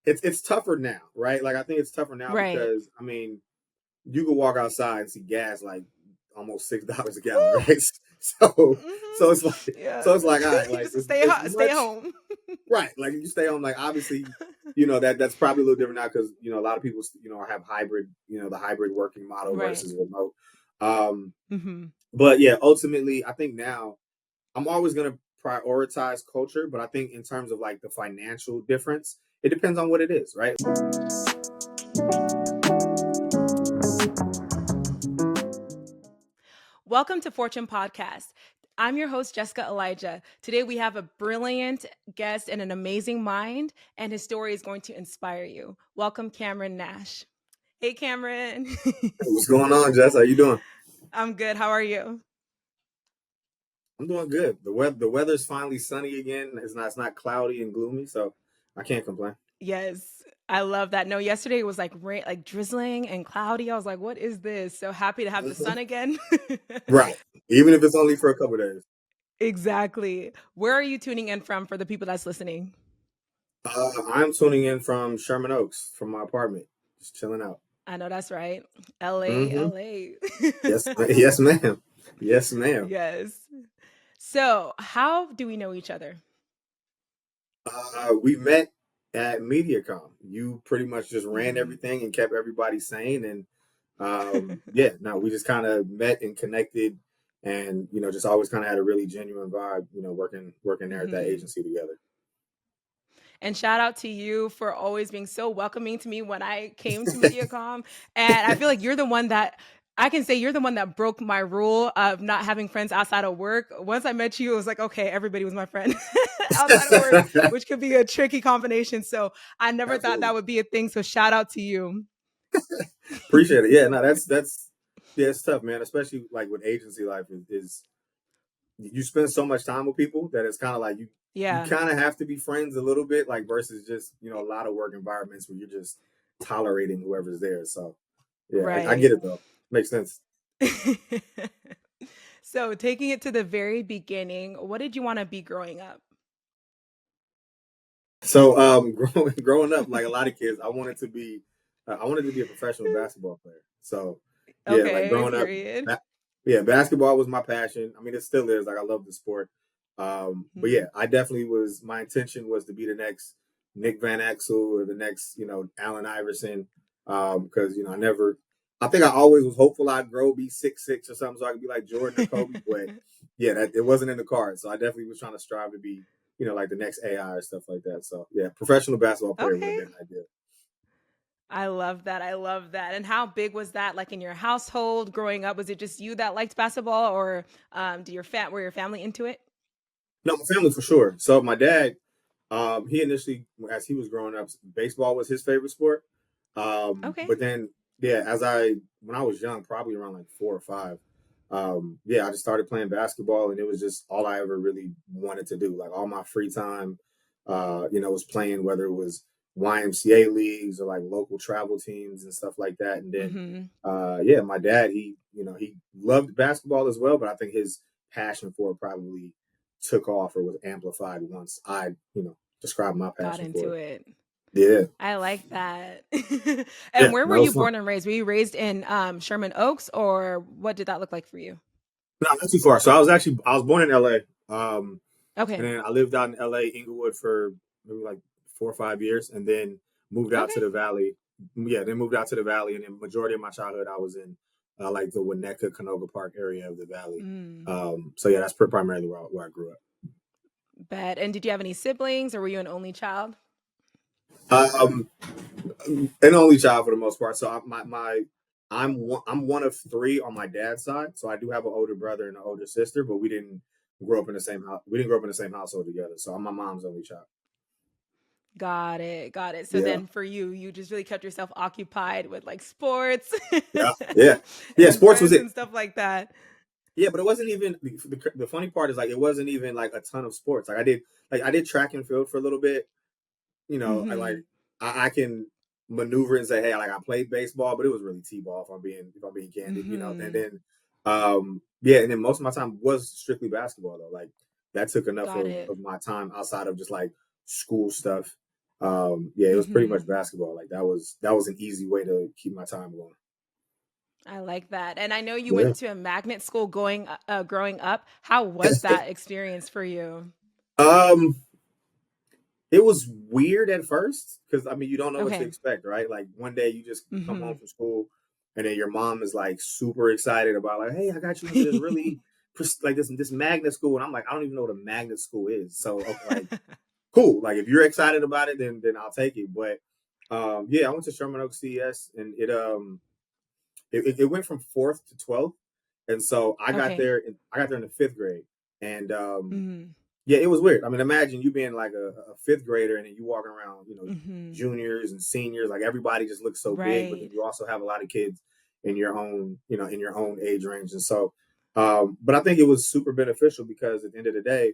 it's tougher now, right? Like I think it's tougher now Right. because I mean, you could walk outside and see gas like almost $6 a gallon, right? So so it's like Yeah. so it's like all right, like Just as stay much home. right, like you stay home, like obviously, that's probably a little different now because a lot of people have hybrid, the hybrid working model Right. versus remote. Um, Hmm. but yeah, ultimately, I think now I'm always going to prioritize culture, but I think in terms of like the financial difference, it depends on what it is, right? Welcome to Fortune Podcast. I'm your host, Jessica Elijah. Today we have a brilliant guest and an amazing mind, and his story is going to inspire you. Welcome, Cameron Nash. Hey, Cameron. What's going on, Jess? How you doing? I'm good. How are you? I'm doing good. The weather's finally sunny again. It's not cloudy and gloomy, so I can't complain. Yes, I love that. No, yesterday it was like rain, like drizzling and cloudy. I was like, what is this? So happy to have the Mhm. sun again. Right. Even if it's only for a couple of days. Exactly. Where are you tuning in from for the people that's listening? I'm tuning in from Sherman Oaks from my apartment, just chilling out. I know that's right. LA, Hmm. LA. Yes, ma'am. Yes, ma'am. Yes. So, how do we know each other? We met at MediaCom. You pretty much just ran Mhm. everything and kept everybody sane, and yeah, no, we just kind of met and connected, and just always kind of had a really genuine vibe. Working there at that Mhm. agency together. And shout out to you for always being so welcoming to me when I came to MediaCom. And I feel like you're the one that I can say you're the one that broke my rule of not having friends outside of work. Once I met you, it was like, okay, everybody was my friend outside of work, which could be a tricky combination. So I never thought Absolutely that would be a thing. So shout out to you. appreciate it. Yeah, no, that's yeah, it's tough, man. Especially like with agency life is you spend so much time with people that it's kind of like you Yeah. kind of have to be friends a little bit, like versus just a lot of work environments where you're just tolerating whoever's there. So yeah, I Right. get it though. Makes sense. So taking it to the very beginning, what did you want to be growing up? So growing up, like a lot of kids, I wanted to be a professional basketball player. So yeah, like Okay, growing up, period. ba- yeah, basketball was my passion. I mean, it still is. Like I love the sport. But yeah, Mhm. I definitely was. My intention was to be the next Nick Van Exel or the next, Allen Iverson. Because I think I always was hopeful I'd grow, be 6'6" or something, so I could be like Jordan or Kobe. But yeah, that it wasn't in the cards. So I definitely was trying to strive to be, like the next AI or stuff like that. So yeah, professional basketball player would have Okay. been ideal. I love that. I love that. And how big was that like in your household growing up? Was it just you that liked basketball or were your family into it? No, my family for sure. So my dad, he initially, as he was growing up, baseball was his favorite sport. Okay. But then, yeah, when I was young, probably around like 4 or 5, yeah, I just started playing basketball, and it was just all I ever really wanted to do. Like all my free time, was playing, whether it was YMCA leagues or like local travel teams and stuff like that. And then, Mhm. yeah, my dad, he loved basketball as well, but I think his passion for it probably took off or was amplified once I, described my Got passion for into it. it. Yeah. I like that. Yeah, And where that were was you fun. born and raised? Were you raised in Sherman Oaks or what did that look like for you? No, not too far. So I was born in LA. And Okay. then I lived out in LA, Inglewood for maybe like 4 or 5 years, and then moved out to Okay. the valley. Yeah, then moved out to the valley, and then majority of my childhood I was in like the Winnetka, Canoga Park area of the valley. Mm, So yeah, that's primarily where I grew up. bet. And did you have any siblings or were you an only child? Um, an only child for the most part. So I'm one of three on my dad's side. So I do have an older brother and an older sister, but we didn't grow up in the same house. We didn't grow up in the same household together. So I'm my mom's only child. Got it. Got it. So Yeah, then for you, you just really kept yourself occupied with like sports yeah, yeah, yeah. and Sports was friends it. and stuff like that. Yeah, but it wasn't even the funny part is like it wasn't even like a ton of sports. Like I did track and field for a little bit. I like Mhm. I can maneuver and say, hey, like I played baseball, but it was really t-ball if I'm being candid. And Mhm. then yeah, and then most of my time was strictly basketball though. Like that took enough Got of, it. of my time outside of just like school stuff. Yeah, it was pretty much Mhm. basketball. Like that was an easy way to keep my time going. I like that. And I know you Yeah. went to a magnet school growing up. How was that experience for you? Um, it was weird at first because I mean you don't know what to Okay. expect, right? Like one day you come home Mhm. from school and then your mom is like super excited about like, hey, I got you into this really like this magnet school, and I'm like, I don't even know what a magnet school is. So okay, like cool, like if you're excited about it, then I'll take it. But yeah, I went to Sherman Oaks CES, and it went from fourth to 12th, and so Okay. I got there in the fifth grade, and Mhm. yeah, it was weird. I mean, imagine you being like a fifth grader and then you walking around, Mhm. juniors and seniors, like everybody just looks so big, but then Right. you also have a lot of kids in your own, in your own age range. And so, but I think it was super beneficial because at the end of the day,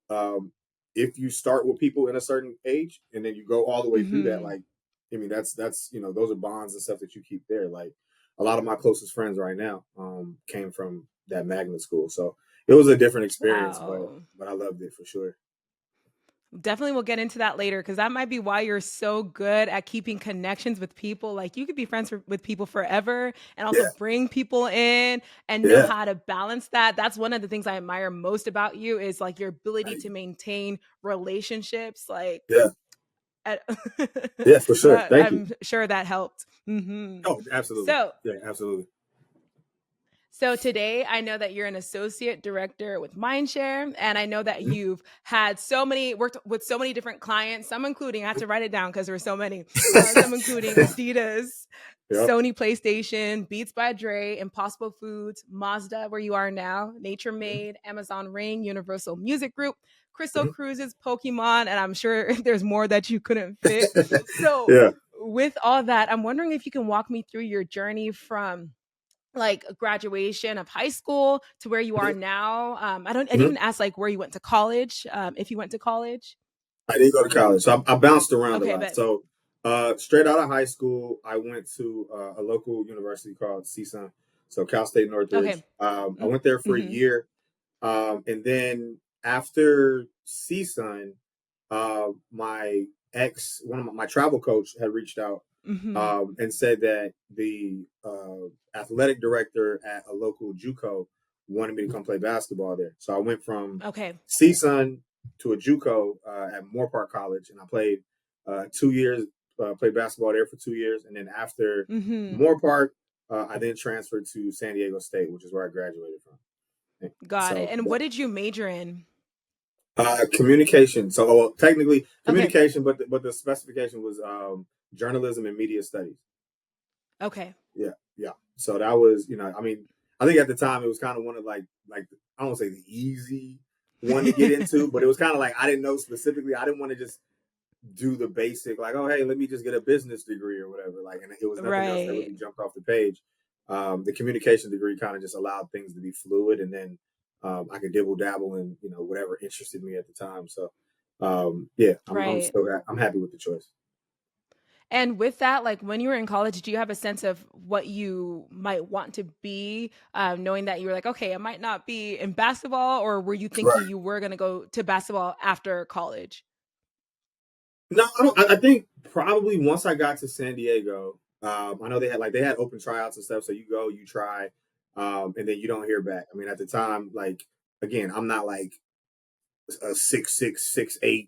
um, if you start with people in a certain age and then you go all the way through that, Mhm. like, I mean, that's, those are bonds and stuff that you keep there. Like a lot of my closest friends right now, came from that magnet school. So it was a different experience, Wow. but I loved it for sure. Definitely we'll get into that later because that might be why you're so good at keeping connections with people. Like you could be with people forever and also Yeah. bring people in and know Yeah. how to balance that. That's one of the things I admire most about you is like your ability Thank to you. maintain relationships. Like Yeah. at- Yeah, for sure. that Thank you. I'm sure that helped. Hmm. Oh, absolutely. So Yeah, absolutely. So today, I know that you're an associate director with Mindshare, and I know that Mhm. you've had worked with so many different clients. Some including, I had to write it down because there were so many. Some including Adidas, Yep. Sony PlayStation, Beats by Dre, Impossible Foods, Mazda, where you are now, Nature Mhm. Made, Amazon Ring, Universal Music Group, Crystal Mhm. Cruises, Pokemon, and I'm sure there's more that you couldn't fit. So, Yeah. with all that, I'm wondering if you can walk me through your journey from like graduation of high school to where you are Mhm. now. I didn't Mhm. even ask like where you went to college, if you went to college. I didn't go to college, so I bounced around a Okay, lot. but So, straight out of high school, I went to a local university called CSUN, so Cal State Northridge. okay. I went there for a Mm-hmm. year, and then after CSUN, one of my travel coach had reached out, Mm-hmm. and said that the athletic director at a local JUCO wanted me to come play basketball there. So I went from Okay. CSUN to a JUCO at Moore Park College, and I played 2 years. Played basketball there for 2 years, and then after Mm-hmm. Moore Park, I then transferred to San Diego State, which is where I graduated from. Got it. So And yeah. what did you major in? Communication. So well, technically Okay. communication, but the specification was journalism and media studies. Okay. Yeah, yeah. So that was, I mean, I think at the time it was kind of one of like I don't want to say the easy one to get into, but it was kind of like I didn't know specifically. I didn't want to just do the basic like, oh hey, let me just get a business degree or whatever. Like, and it was nothing else that Right. really jumped off the page. The communication degree kind of just allowed things to be fluid, and then I could dibble dabble in whatever interested me at the time. So yeah, Right. I'm happy with the choice. And with that, like when you were in college, do you have a sense of what you might want to be, knowing that you were like, okay, I might not be in basketball, or were you thinking Right. you were going to go to basketball after college? No, I don't. I think probably once I got to San Diego, I know they had open tryouts and stuff. So you go, you try, and then you don't hear back. I mean, at the time, like again, I'm not like a 6'6", 6'8",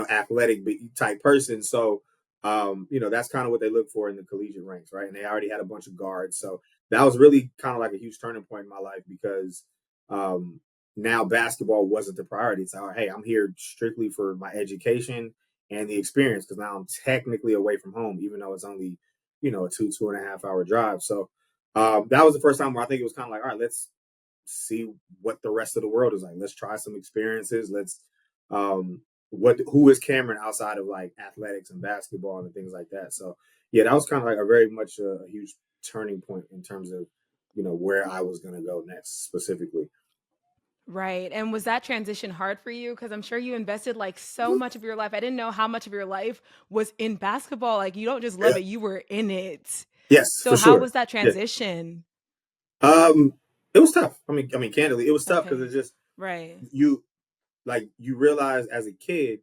athletic type person. So, that's kind of what they look for in the collegiate ranks, right? And they already had a bunch of guards, so that was really kind of like a huge turning point in my life because um, now basketball wasn't the priority. It's like, hey, I'm here strictly for my education and the experience because now I'm technically away from home, even though it's only a 2.5 hour drive. So that was the first time where I think it was kind of like, all right, let's see what the rest of the world is like. Let's try some experiences. Let's what who is Cameron outside of like athletics and basketball and things like that. So yeah, that was kind of like a very much a huge turning point in terms of where I was going to go next specifically. Right. And was that transition hard for you? Because I'm sure you invested like so much of your life. I didn't know how much of your life was in basketball. Like you don't just love Yeah. it, you were in it. Yes, So for how sure. was that Yeah. transition? Um, it was tough. Candidly, it was tough because Okay. it's just Right. you you realize as a kid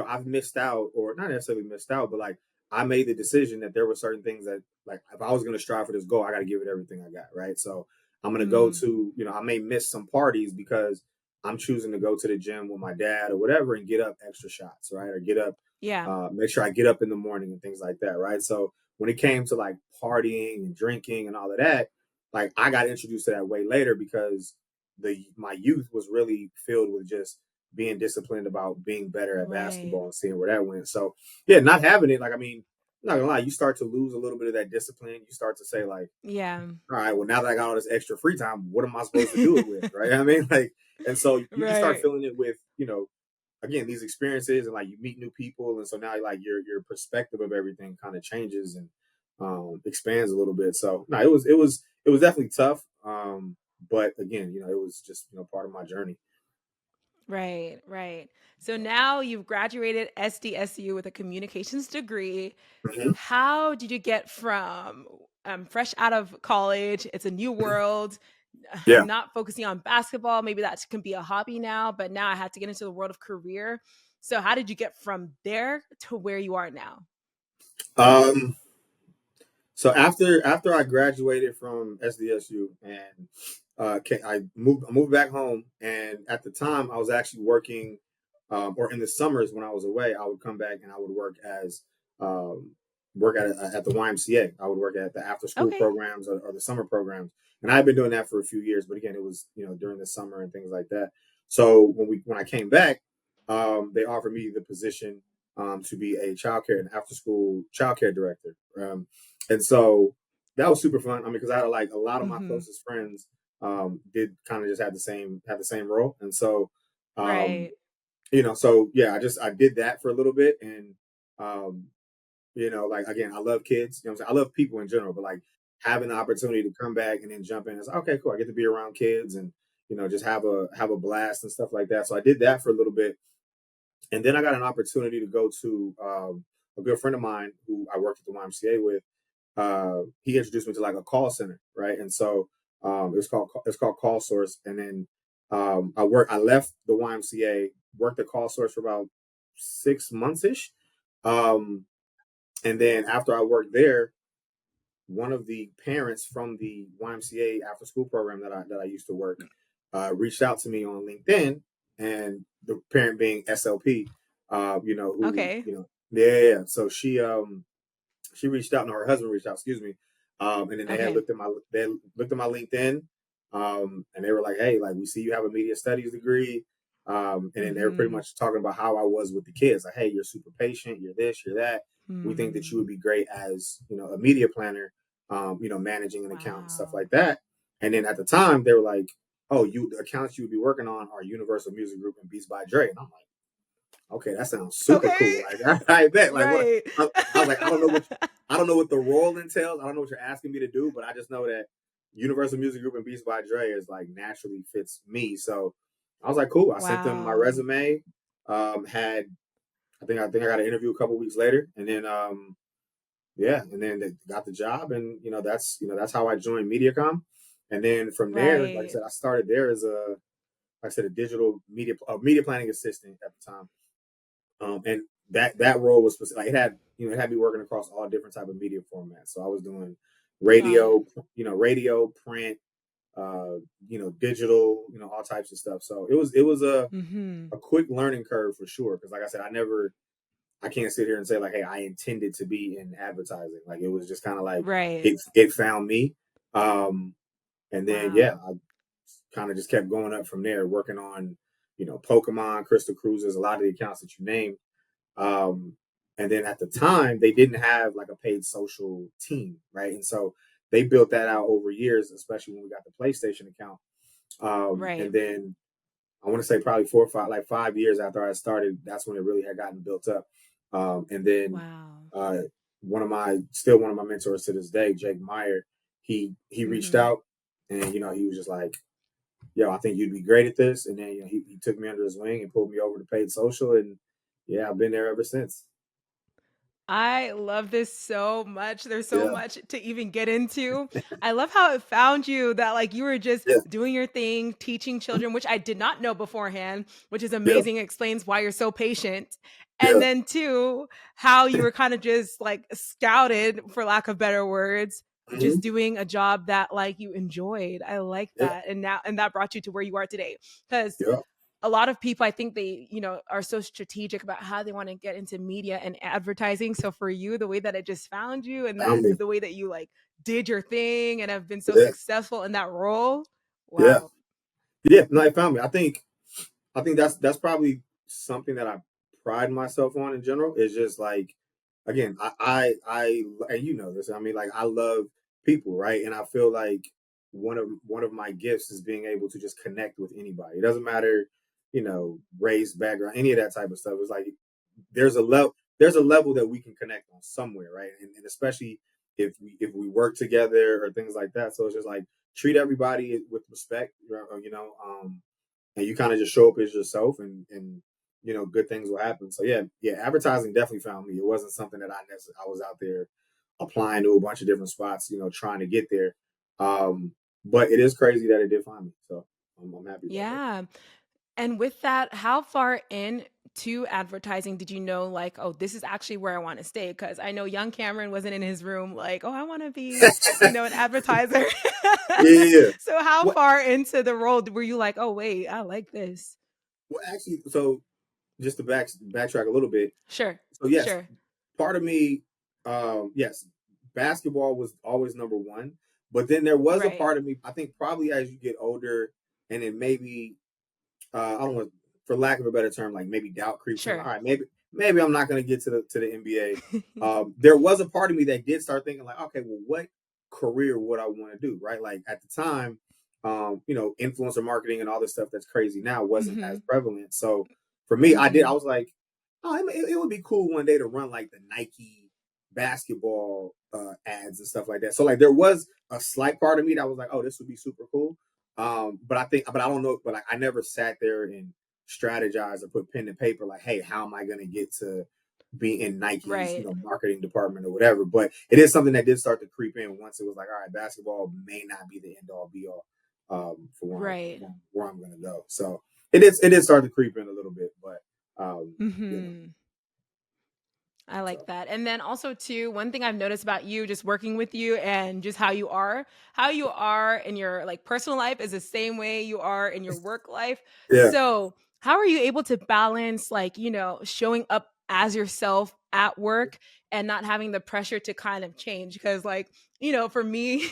I've missed out, or not necessarily missed out, but like I made the decision that there were certain things that, like, if I was going to strive for this goal, I got to give it everything I got, right? So I'm going to go Mm, to, I may miss some parties because I'm choosing to go to the gym with my dad or whatever and get up extra shots, right? Or get up, yeah. make sure I get up in the morning and things like that, right? So when it came to like partying and drinking and all of that, like I got introduced to that way later because my youth was really filled with just being disciplined about being better at Right. basketball and seeing where that went. So yeah, not having it, like, I mean, I'm not gonna lie, you start to lose a little bit of that discipline. You start to say like, Yeah. all right, well, now that I got all this extra free time, what am I supposed to do it with? Right. I mean, like, and so you start Right. filling it with, again, these experiences, and like you meet new people. And so now like your perspective of everything kind of changes and expands a little bit. So no, it was definitely tough. But again, it was just, part of my journey. Right, right. So now you've graduated SDSU with a communications degree. Mhm. How did you get from fresh out of college? It's a new world. Yeah. I'm not focusing on basketball. Maybe that can be a hobby now, but now I have to get into the world of career. So, how did you get from there to where you are now? Um, So after I graduated from SDSU and I moved back home, and at the time I was actually working, or in the summers when I was away, I would come back and I would um, work at the YMCA. I would work at the after school Okay. programs or the summer programs, and I had been doing that for a few years. But again, it was during the summer and things like that. So when I came back, they offered me the position to be a childcare and after school childcare director. And so that was super fun. I mean, because I had like a lot of my Hmm. closest friends did kind of just had the same role. And so um, Right. so yeah, I did that for a little bit. And um, like, again, I love kids, what I'm saying? I love people in general, but like having the opportunity to come back and then jump in, it's like, okay, cool. I get to be around kids and just have a blast and stuff like that. So I did that for a little bit. And then I got an opportunity to go to a good friend of mine who I worked at the YMCA with. He introduced me to like a call center, right? And so it's called Call Source. And then I left the YMCA, worked at Call Source for about 6 months ish. Um, and then after I worked there, one of the parents from the YMCA after school program that I used to work reached out to me on LinkedIn, and the parent being SLP, who Okay. yeah, yeah, yeah. So she reached out, and her husband reached out, excuse me, and then Okay. they had looked at my LinkedIn, and they were like, hey, like, we see you have a media studies degree. And then they were pretty Hmm. much talking about how I was with the kids, like, hey, you're super patient, you're this, you're that. We think that you would Hmm. be great as a media planner, managing an account and stuff Wow. like that. And then at the time, they were like, oh, the accounts you would be working on are Universal Music Group and Beats by Dre. And I'm like, okay, that sounds super Okay. cool. Like, I bet. Like, what? Right. I was like, I don't know what the role entails. I don't know what you're asking me to do, but I just know that Universal Music Group and Beats by Dre is like naturally fits me. So I was like, cool. I sent them my Wow. resume. Had I think I got an interview a couple weeks later, and then yeah, and then they got the job, and that's how I joined MediaCom. And then from there, like I Right. said, I started there as like I said, a digital media planning assistant at the time. And that role was specific. Like, it had me working across all different type of media formats. So I was doing Got it. radio, print, digital, all types of stuff. So it was Hmm. a quick learning curve for sure. Because like I said, I can't sit here and say like, hey, I intended to be in advertising. Like, it was just kind of like Right. it found me. Um, and then yeah, Wow. I kind of just kept going up from there, working on Pokemon, Crystal Cruises, a lot of the accounts that you named. Um, and then at the time, they didn't have like a paid social team, right? And so they built that out over years, especially when we got the PlayStation account. And Right. then I want to say probably 4 or 5, like 5 years after I started, that's when it really had gotten built up. And then Wow. uh, one of my mentors to this day, Jake Meyer, he reached Hmm. out, and he was just like, yo, I think you'd be great at this. And then he took me under his wing and pulled me over to paid social, and yeah, I've been there ever since. I love this so much. There's so Yeah, much to even get into. I love how it found you that like you were just yeah, doing your thing, teaching children, which I did not know beforehand, which is yeah, amazing. It explains why you're so patient. And Yeah. then two, how you were kind of just like scouted, for lack of better words, Hmm. just doing a job that like you enjoyed. I like Yeah. that. And that brought you to where you are today. Because Yeah. a lot of people, I think they, are so strategic about how they want to get into media and advertising. So for you, the way that it just found you, and I that mean, the way that you like did your thing and have been so yeah. successful in that role. Yeah. Wow. Yeah. No, it found me. I think that's probably something that I pride myself on in general. Is just like, again, I and you know this. I mean, like, I love people, right? And I feel like one of my gifts is being able to just connect with anybody. It doesn't matter, race, background, any of that type of stuff. It's like there's a level that we can connect on somewhere, right? And especially if we work together or things like that. So it's just like, treat everybody with respect, and you kind of just show up as yourself, and good things will happen. So yeah, yeah, advertising definitely found me. It wasn't something that I was out there applying to a bunch of different spots, trying to get there. But it is crazy that it did find me. So I'm happy about that. Yeah. And with that, how far in to advertising did you know, like, oh, this is actually where I want to stay? Because I know young Cameron wasn't in his room like, oh, I want to be, an advertiser. Yeah, yeah, yeah. So how What? far into the role were you like, oh, wait, I like this? Well, actually, so just to backtrack a little bit. Sure. So yes, Sure. part of me, yes, basketball was always number one. But then there was a Right. part of me, I think, probably as you get older, and then maybe, I don't want, for lack of a better term, like maybe doubt creeps in. All Sure. right, maybe I'm not going to get to the NBA. There was a part of me that did start thinking like, okay, well, what career would I want to do? Right, like at the time, influencer marketing and all this stuff that's crazy now wasn't as Hmm. prevalent. So for me, I Hmm. was like, oh, it would be cool one day to run like the Nike basketball ads and stuff like that. So like there was a slight part of me that was like, oh, this would be super cool. But I don't know, but like, I never sat there and strategized or put pen to paper like, hey, how am I going to get to be in Nike's, Right. marketing department or whatever. But it is something that did start to creep in once it was like, all right, basketball may not be the end all be all, for Right. where I'm going to go. So it did start to creep in a little bit, but um, you know, Hmm. I like so that. And then also too, one thing I've noticed about you just working with you and just how you are in your like personal life is the same way you are in your work life. yeah, So, how are you able to balance like, showing up as yourself at work and not having the pressure to kind of change? Because like, for me,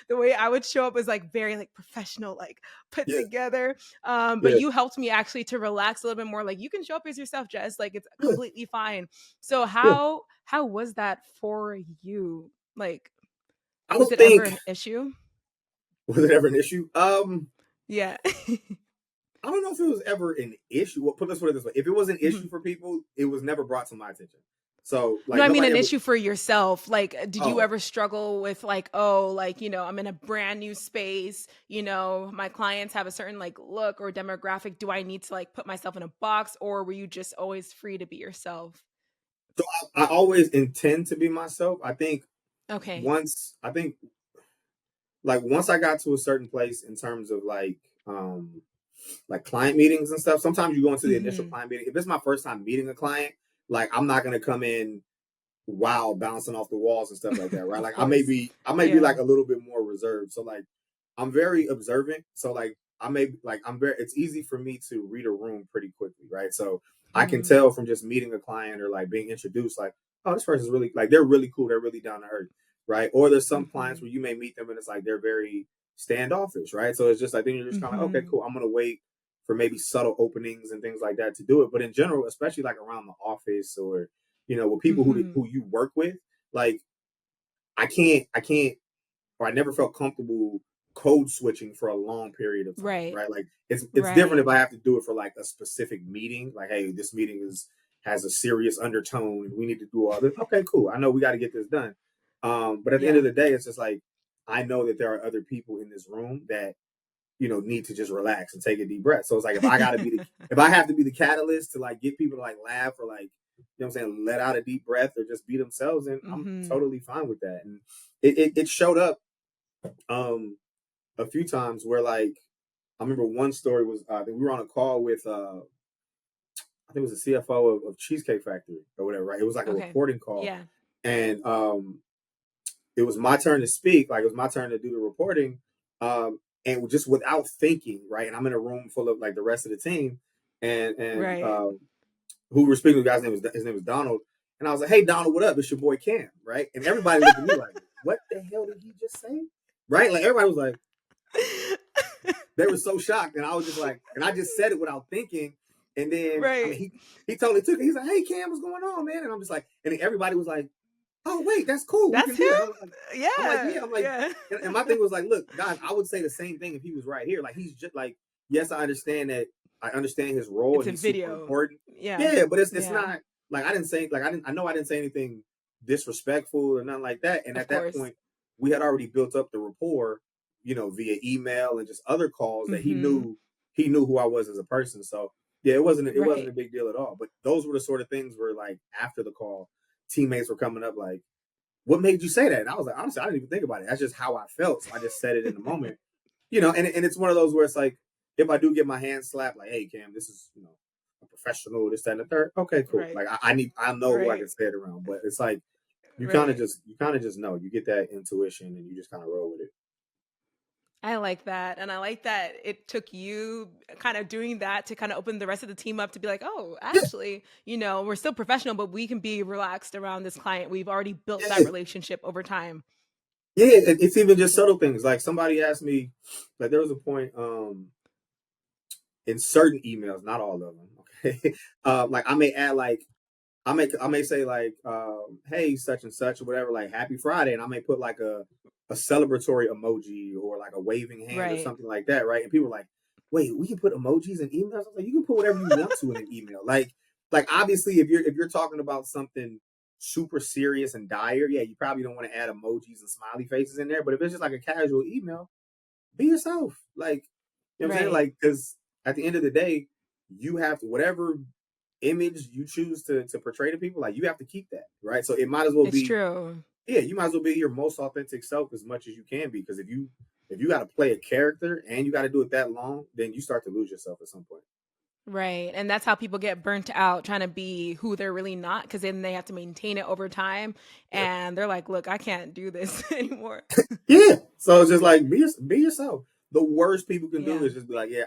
the way I would show up is like very like professional, like put yeah, together. But yeah, you helped me actually to relax a little bit more. Like you can show up as yourself, Jess. Like it's yeah, completely fine. So yeah. how was that for you? Like, I was don't it ever think an issue? was it ever an issue. Yeah. I don't know if it was ever an issue. Well, put it this way: if it was an Mhm. issue for people, it was never brought to my attention. So No, like I mean nobody an ever. issue for yourself. Like, did you Oh, ever struggle with like, oh, like, I'm in a brand new space, my clients have a certain like look or demographic. Do I need to like put myself in a box, or were you just always free to be yourself? so I always intend to be myself. Okay. I think once I got to a certain place in terms of like client meetings and stuff. Sometimes you go into the initial Mhm. client meeting. If it's my first time meeting a client, like I'm not gonna come in wow bouncing off the walls and stuff like that, right? Of Like I may course. be I may be Yeah. like a little bit more reserved. So like I'm very observant. So like I may like I'm very it's easy for me to read a room pretty quickly, right? So I can Mhm. tell from just meeting a client or like being introduced, like, oh, this person's really like they're really cool, they're really down to earth, right? Or there's some clients Mhm. where you may meet them and it's like they're very standoffish, right? So it's just like then you're just kind of like, okay, Mhm. cool. I'm gonna wait for maybe subtle openings and things like that to do it. But in general, especially like around the office or with people who Mhm. you work with, like I can't, or I never felt comfortable code switching for a long period of time, Right. right? Like it's different Right. if I have to do it for like a specific meeting, like, hey, this meeting has a serious undertone and we need to do all this. Okay, cool. I know we got to get this done. But at the end of Yeah. the day, it's just like I know that there are other people in this room that need to just relax and take a deep breath. So it's like if I have to be the catalyst to like get people to like laugh or like what I'm saying, let out a deep breath or just be themselves, and I'm Mhm. totally fine with that. And it showed up um a few times where like I remember one story was I think we were on a call with I think it was the CFO of Cheesecake Factory or whatever, right? It was like a Okay. reporting call, Yeah. and it was my turn to speak. Like it was my turn to do the reporting, and just without thinking, right? And I'm in a room full of like the rest of the team, and Right. who we were speaking to, the guy's name was Donald, and I was like, "Hey, Donald, what up? It's your boy Cam," right? And everybody looked at me like, "What the hell did he just say?" Right? Like everybody was like, they were so shocked, and I was just like, and I just said it without thinking, and then I mean, Right. he totally took it. He's like, "Hey, Cam, what's going on, man?" And I'm just like, and then everybody was like, "Oh, wait, that's cool. We That's can do that." I'm like, him? yeah. Yeah. I'm like, Yeah. and my thing was like, look, guys, I would say the same thing if he was right here. Like, he's just like, yes, I understand that. I understand his role, It's and a he's super video. important. Yeah. Yeah, but it's Yeah. not like I know I didn't say anything disrespectful or nothing like that. And Of at that course. point, we had already built up the rapport, via email and just other calls that Mhm. he knew who I was as a person. So yeah, it wasn't Right. a big deal at all. But those were the sort of things where like after the call, teammates were coming up like, what made you say that? And I was like, honestly, I didn't even think about it. That's just how I felt. So I just said it in the moment, and it's one of those where it's like, if I do get my hand slapped, like, hey, Cam, this is, a professional, this, that, and the third. Okay, cool. Right. Like I know who I Right. can say it around, but it's like, Right. you kind of just know, you get that intuition and you just kind of roll with it. I like that. And I like that it took you kind of doing that to kind of open the rest of the team up to be like, oh, Yeah, actually, we're still professional, but we can be relaxed around this client. We've already built that yeah, relationship over time. yeah. It's even just subtle things. Like somebody asked me, like there was a point, in certain emails, not all of them. Okay, like I may add like I may say like, hey, such and such or whatever, like happy Friday, and I may put like a celebratory emoji or like a waving hand or Right. something like that, right? And people are like, wait, we can put emojis in emails? I was like, you can put whatever you want to in an email. Like obviously if you're talking about something super serious and dire, yeah, you probably don't want to add emojis and smiley faces in there. But if it's just like a casual email, be yourself. Like, you know what I'm saying? Right. Like, because at the end of the day, you have to, whatever image you choose to portray to people, like you have to keep that, right? So it might as well It's be, true. yeah, you might as well be your most authentic self as much as you can be. Because if you got to play a character and you got to do it that long, then you start to lose yourself at some point. Right. And that's how people get burnt out trying to be who they're really not because then they have to maintain it over time. Yeah, And they're like, look, I can't do this anymore. yeah. So it's just like be yourself. The worst people can do Yeah. is just be like, yeah,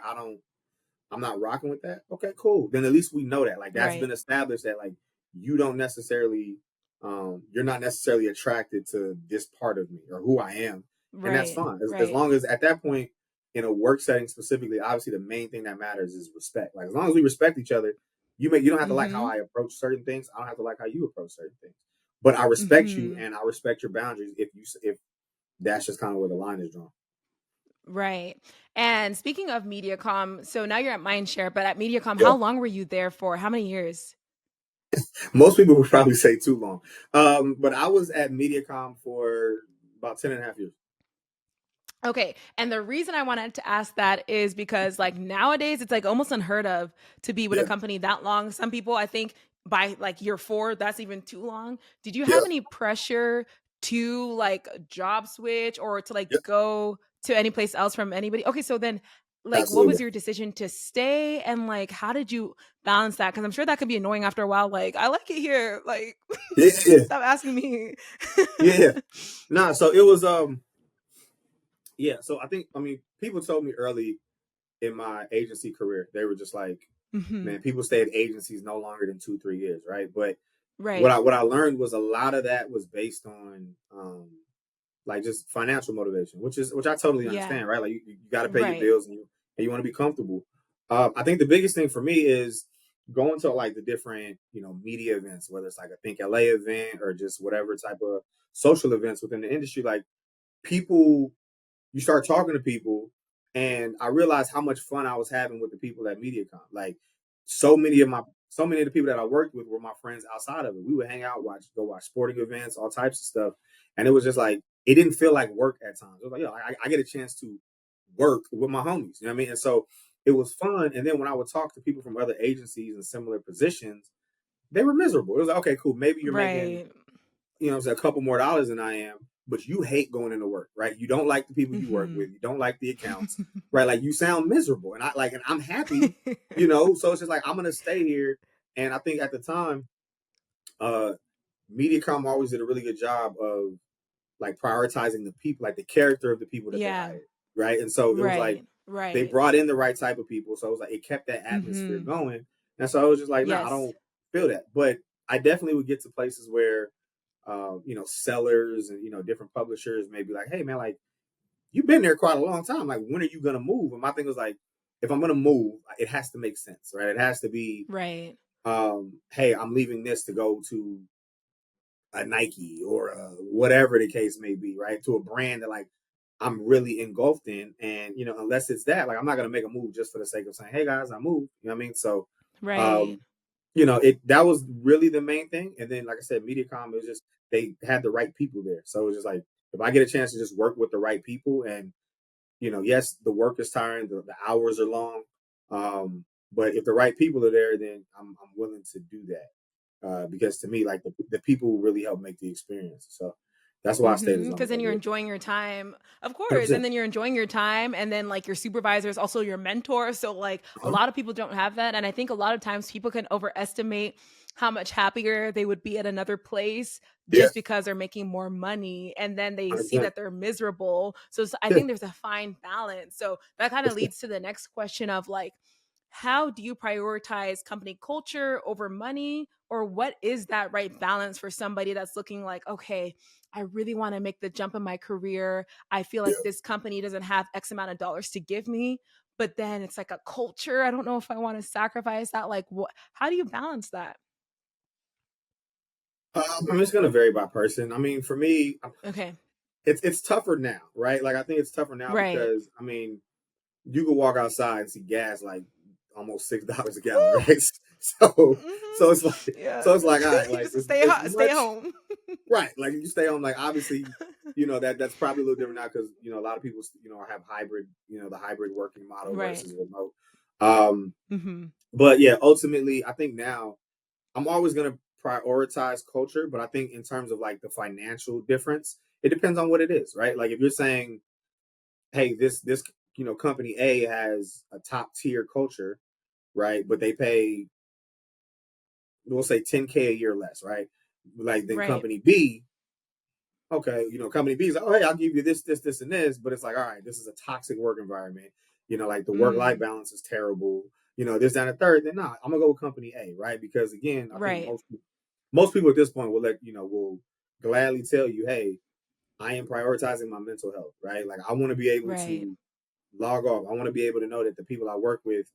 I'm not rocking with that. Okay, cool. Then at least we know that. Like that's Right. been established that like you don't necessarily you're not necessarily attracted to this part of me or who I am. And that's Right. fine. As Right. long as at that point in a work setting specifically, obviously the main thing that matters is respect. Like as long as we respect each other, you don't have to like how Mm-hmm. I approach certain things. I don't have to like how you approach certain things. But I respect you Mm-hmm. and I respect your boundaries if that's just kind of where the line is drawn. Right. And speaking of MediaCom, so now you're at Mindshare, but at MediaCom, Yeah. how long were you there for? How many years? Most people would probably say too long. But I was at MediaCom for about 10 and a half years. Okay. And the reason I wanted to ask that is because like nowadays it's like almost unheard of to be with a Yeah. company that long. Some people I think by like year 4, that's even too long. Did you Yeah. have any pressure to like job switch or to like Yeah. go to any place else from anybody? Okay, so then like what was Absolutely. your decision to stay and like how did you balance that? Cuz I'm sure that could be annoying after a while like I like it here. Like Yeah. Yeah. stop asking me. Yeah. Nah, so it was yeah, so I mean, people told me early in my agency career, they were just like, Mhm. man, people stay at agencies no longer than 2, 3 years, right? But Right. what I learned was a lot of that was based on like just financial motivation, which I totally Yeah. understand, right? Like you got to pay your Right. bills and you want to be comfortable. I think the biggest thing for me is going to like the different media events, whether it's like a Think LA event or just whatever type of social events within the industry. Like people, you start talking to people, and I realized how much fun I was having with the people at MediaCom. Like so many of the people that I worked with were my friends outside of it. We would hang out, go watch sporting events, all types of stuff, and it was just like it didn't feel like work at times. It was like, I get a chance to work with my homies. You know what I mean? And so it was fun. And then when I would talk to people from other agencies in similar positions, they were miserable. It was like, okay, cool. Maybe you're making Right. a couple more dollars than I am, but you hate going into work, right? You don't like the people you work with. Mhm. You don't like the accounts, right? Like you sound miserable, and I'm happy, so it's just like I'm gonna stay here And I think at the time, uh, MediaCom always did a really good job of like prioritizing the people, like the character of the people that they Yeah. hired, right? And so it was like Right. they Right. brought in the right type of people, so it was like it kept that atmosphere Mhm. going. And so I was just like, nah, I Yes. don't feel that. But I definitely would get to places where, sellers and different publishers may be like, hey man, like you've been there quite a long time. Like when are you gonna move? And my thing was like, if I'm gonna move, it has to make sense, right? It has to be, Right. hey, I'm leaving this to go to a Nike or whatever the case may be, right? To a brand that like I'm really engulfed in, and unless it's that, like I'm not gonna make a move just for the sake of saying, "Hey guys, I moved." You know what I mean? So, Right. um, it that was really the main thing. And then, like I said, MediaCom was just they had the right people there, so it was just like if I get a chance to just work with the right people, and yes, the work is tiring, the hours are long, but if the right people are there, then I'm willing to do that because to me, like the people really help make the experience. So that's why I stayed as long Because as I then you're did. enjoying your time. Of Hundred course, and percent. then you're enjoying your time, and then, like, your supervisor is also your mentor, so, like, a Uh-huh. lot of people don't have that, and I think a lot of times people can overestimate how much happier they would be at another place Yeah. just because they're making more money, and then they see 100%. that they're miserable, so I Yeah. think there's a fine balance, so that kinda For sure. leads to the next question of, like, how do you prioritize company culture over money, or what is that right balance for somebody that's looking like, "Okay, I really want to make the jump in my career. I feel Yeah. like this company doesn't have X amount of dollars to give me, but then it's like a culture. I don't know if I want to sacrifice that. Like, what? How do you balance that?" I'm just gonna vary by person. I mean, for me, Okay. it's tougher now, right? Like I think it's tougher now Right. because I mean, you could walk outside and see gas like almost $6 a gallon, Woo! right? So Hmm. so it's like Yeah. so it's like all right, You like just stay as hot, stay much. home. Right. Like you stay home, like obviously, that's probably a little different now because a lot of people have hybrid, the hybrid working model Right. versus remote. Um, Hmm. but yeah, ultimately, I think now I'm always gonna prioritize culture, but I think in terms of like the financial difference, it depends on what it is, right? Like if you're saying, hey, this company A has a top tier culture, right? But they pay, we'll say 10K a year less, right? Like then Right. company B, okay, company B is like, oh, hey, I'll give you this, this, this, and this, but it's like, all right, this is a toxic work environment. Like the work life Mm. balance is terrible. This, that, and the third. Then nah, I'm gonna go with company A, right? Because again, I think Right. most people at this point will gladly tell you, hey, I am prioritizing my mental health, right? Like I want to be able Right. to log off. I want to be able to know that the people I work with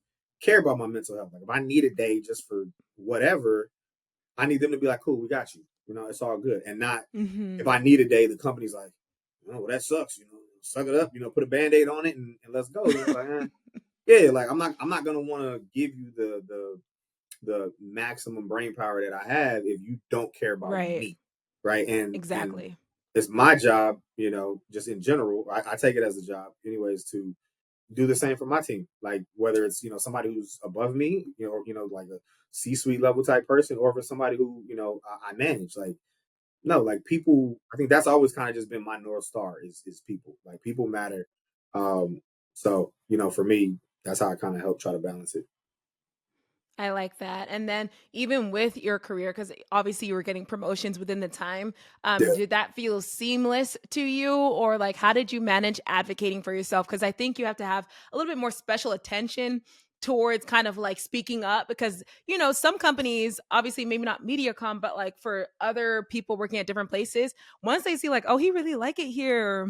care about my mental health. Like if I need a day just for whatever, I need them to be like, cool, we got you. It's all good. And not if Hmm. I need a day, the company's like, oh, well, that sucks. Suck it up. Put a band-aid on it and let's go. It's like, yeah, like I'm not gonna want to give you the maximum brain power that I have if you don't care about Right. me, right? And Exactly. it's my job, just in general. I take it as a job, anyways, to do the same for my team. Like whether it's somebody who's above me, like a C-suite level type person, or if it's somebody who I manage. Like no, like people. I think that's always kind of just been my north star is people. Like people matter. Um, so for me, that's how I kind of help try to balance it. I like that. And then even with your career, because obviously you were getting promotions within the time, Yeah. did that feel seamless to you? Or like how did you manage advocating for yourself? Because I think you have to have a little bit more special attention towards kind of like speaking up because some companies obviously maybe not MediaCom but like for other people working at different places once they see like oh he really like it here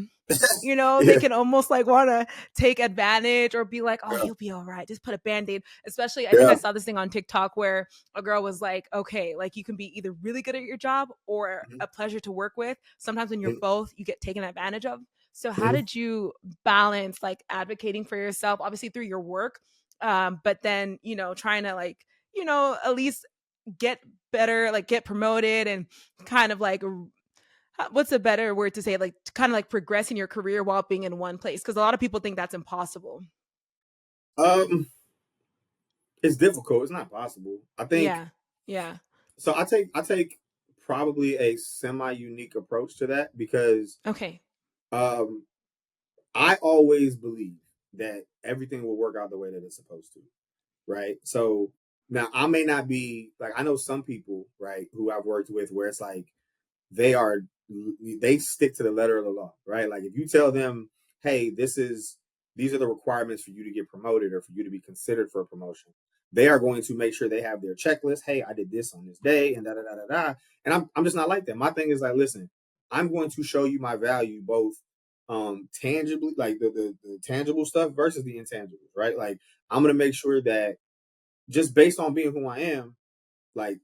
they Yeah. can almost like want to take advantage or be like, oh, Yeah. he'll be all right. Just put a band aid. Especially, I think I Yeah. saw this thing on TikTok where a girl was like, okay, like you can be either really good at your job or Mhm. a pleasure to work with. Sometimes when you're Mhm. both, you get taken advantage of. So, how Mhm. did you balance like advocating for yourself, obviously through your work, but then, trying to like, at least get better, like get promoted and kind of like what's a better word to say like to kind of like progress in your career while being in one place because a lot of people think that's impossible. Um, it's difficult. It's not possible. I think Yeah. Yeah. so. I take probably a semi unique approach to that because Okay. um, I always believe that everything will work out the way that it's supposed to, right? So Now, I may not be like, I know some people, right, who I've worked with where it's like they are they stick to the letter of the law, right? Like if you tell them, hey, these are the requirements for you to get promoted or for you to be considered for a promotion, they are going to make sure they have their checklist. Hey, I did this on this day and da da da da da. And I'm just not like that. My thing is like, listen, I'm going to show you my value both tangibly, like the tangible stuff versus the intangibles, right? Like I'm gonna make sure that just based on being who I am, like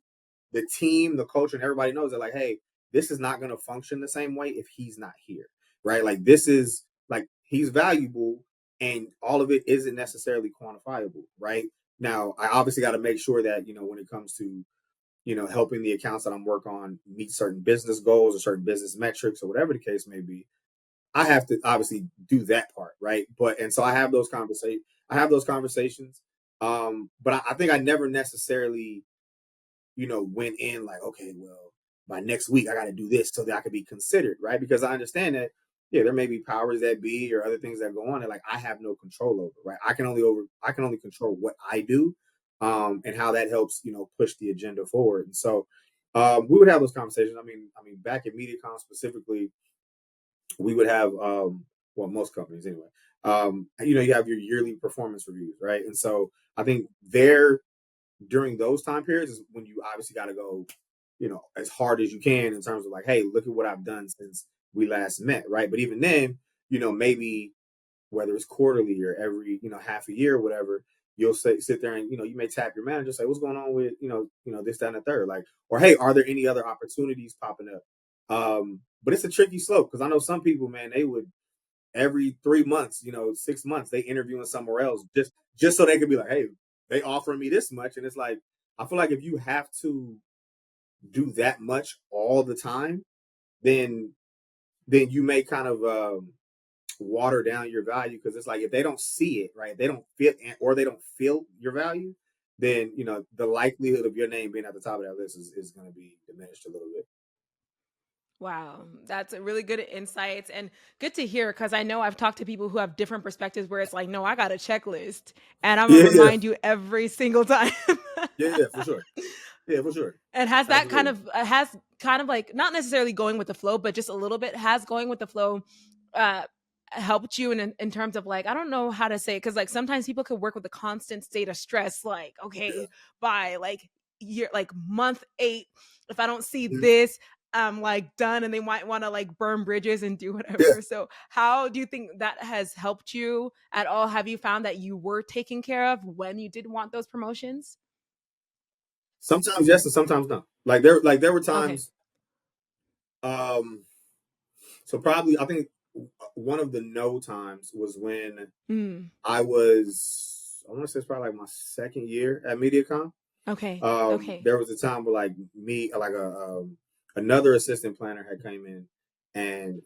the team, the culture, and everybody knows that, like, hey, this is not going to function the same way if he's not here, right? Like, this is like he's valuable, and all of it isn't necessarily quantifiable, right? Now, I obviously got to make sure that when it comes to helping the accounts that I'm work on meet certain business goals or certain business metrics or whatever the case may be. I have to obviously do that part, right? But and so I have those conversations. But I think I never necessarily went in like, okay, well, by next week I got to do this so that I could be considered, right? Because I understand that, yeah, there may be powers that be or other things that go on that like I have no control over, right? I can only control what I do, and how that helps, push the agenda forward. And so, we would have those conversations. I mean, back at MediaCom specifically, we would have, well, most companies anyway. You have your yearly performance reviews, right? And so I think there during those time periods is when you obviously got to go, as hard as you can in terms of like, hey, look at what I've done since we last met, right? But even then, maybe whether it's quarterly or every, half a year or whatever, you'll sit there and you may tap your manager, say, what's going on with this, that, and the third, like, or hey, are there any other opportunities popping up? But it's a tricky slope because I know some people, man, they would every 3 months, 6 months, they interviewing somewhere else just so they could be like, hey, they offering me this much. And it's like, I feel like if you have to do that much all the time, then you may kind of water down your value because it's like if they don't see it, right, they don't feel or they don't feel your value, then the likelihood of your name being at the top of that list is going to be diminished a little bit. Wow, that's a really good insights and good to hear because I know I've talked to people who have different perspectives where it's like, no, I got a checklist and I'm gonna Yeah, remind you every single time. yeah, for sure. Yeah, for sure. And has that kind Absolutely. of like not necessarily going with the flow, but just a little bit has going with the flow uh helped you in terms of like I don't know how to say it because like sometimes people could work with a constant state of stress, like Yeah. okay, by like year like month 8, if I don't see Mhm. this, I'm like done, and they might want to like burn bridges and do Yeah. whatever. So how do you think that has helped you at all? Have you found that you were taken care of when you did want those promotions? Sometimes yes and sometimes no. There were Okay. times. Um, so probably I think one of the no times was when Mm. I want to say it's probably like my second year at MediaCom. Okay. Okay. There was a time where like me, like another assistant planner had came in, and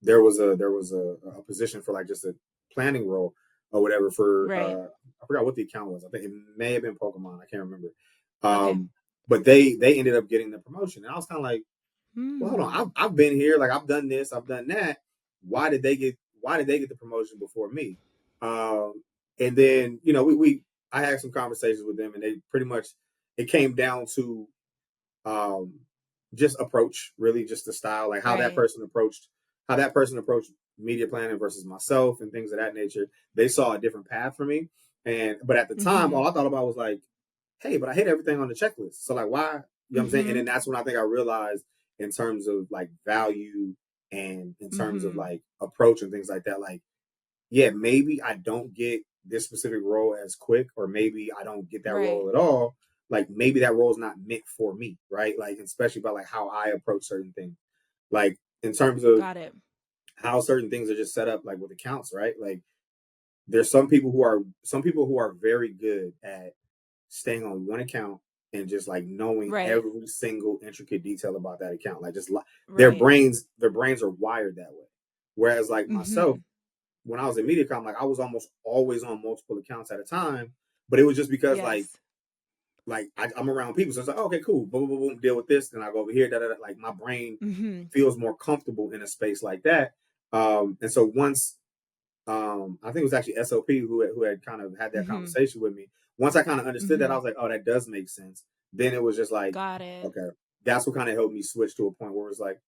there was a position for like just a planning role or whatever for Right. I forgot what the account was. I think it may have been Pokemon. I can't remember. Okay. But they ended up getting the promotion, and I was kind of like, well, hold Hmm. on, I've been here, like I've done this, I've done that. Why did they get the promotion before me? And then we I had some conversations with them, and they pretty much it came down to um just approach, really, just the style, like Right. how that person approached media planning versus myself and things of that nature. They saw a different path for me, and but at the time, Mhm. all I thought about was like, hey, but I hit everything on the checklist. So like why, what I'm saying? And then Mhm. that's when I think I realized in terms of like value and in terms of Mhm. like approach and things like that, like, yeah, maybe I don't get this specific role as quick, or maybe I don't get that Right. role at all. Like maybe that role is not meant for me, right? Like especially by like how I approach certain things. Like in terms of Got it. how certain things are just set up, like with accounts, right? Like there's some people who are very good at staying on one account and just like knowing Right. every single intricate detail about that account. Like just Right. their brains are wired that way. Whereas like myself, Mhm. when I was in MediaCom, like I was almost always on multiple accounts at a time, but it was just because Yes. I'm around people, so it's like, oh, okay, cool, boom, boom, boom, deal with this, then I go over here, da, da, da. Like my brain Mhm. feels more comfortable in a space like that. And so once I think it was actually SOP who had kind of had that Mhm. conversation with me. once I kind of understood that, I Mhm. was like, oh, that does make sense. Then it was just like, Got it. okay, that's what kind of helped me switch to a point where it's like,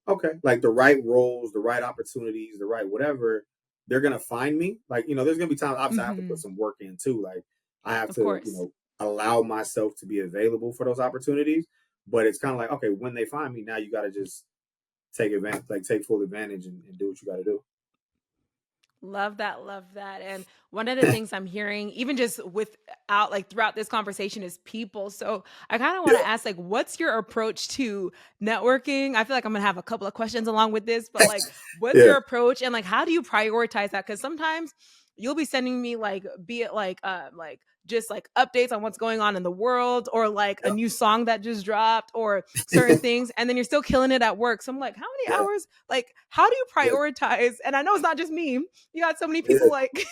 okay, like the right roles, the right opportunities, the right whatever, they're gonna find me. Like, there's gonna be times obviously I have to put Mhm. some work in too. Like I have Of to, course. allow myself to be available for those opportunities. But it's kind of like, okay, when they find me, now you gotta just take advantage, like take full advantage and do what you gotta do. Love that, love that. And one of the things I'm hearing, even just without like throughout this conversation, is people. So I kind of want Yeah. to ask, like, what's your approach to networking? I feel like I'm gonna have a couple of questions along with this, but like, what's Yeah. your approach and like how do you prioritize that? Because sometimes you'll be sending me like, be it like just like updates on what's going on in the world or like a new song that just dropped or certain Yeah. things, and then you're still killing it at work. So I'm like, how many Yeah. hours? Like, how do you Yeah. prioritize? And I know it's not just me, you got so many people Yeah. like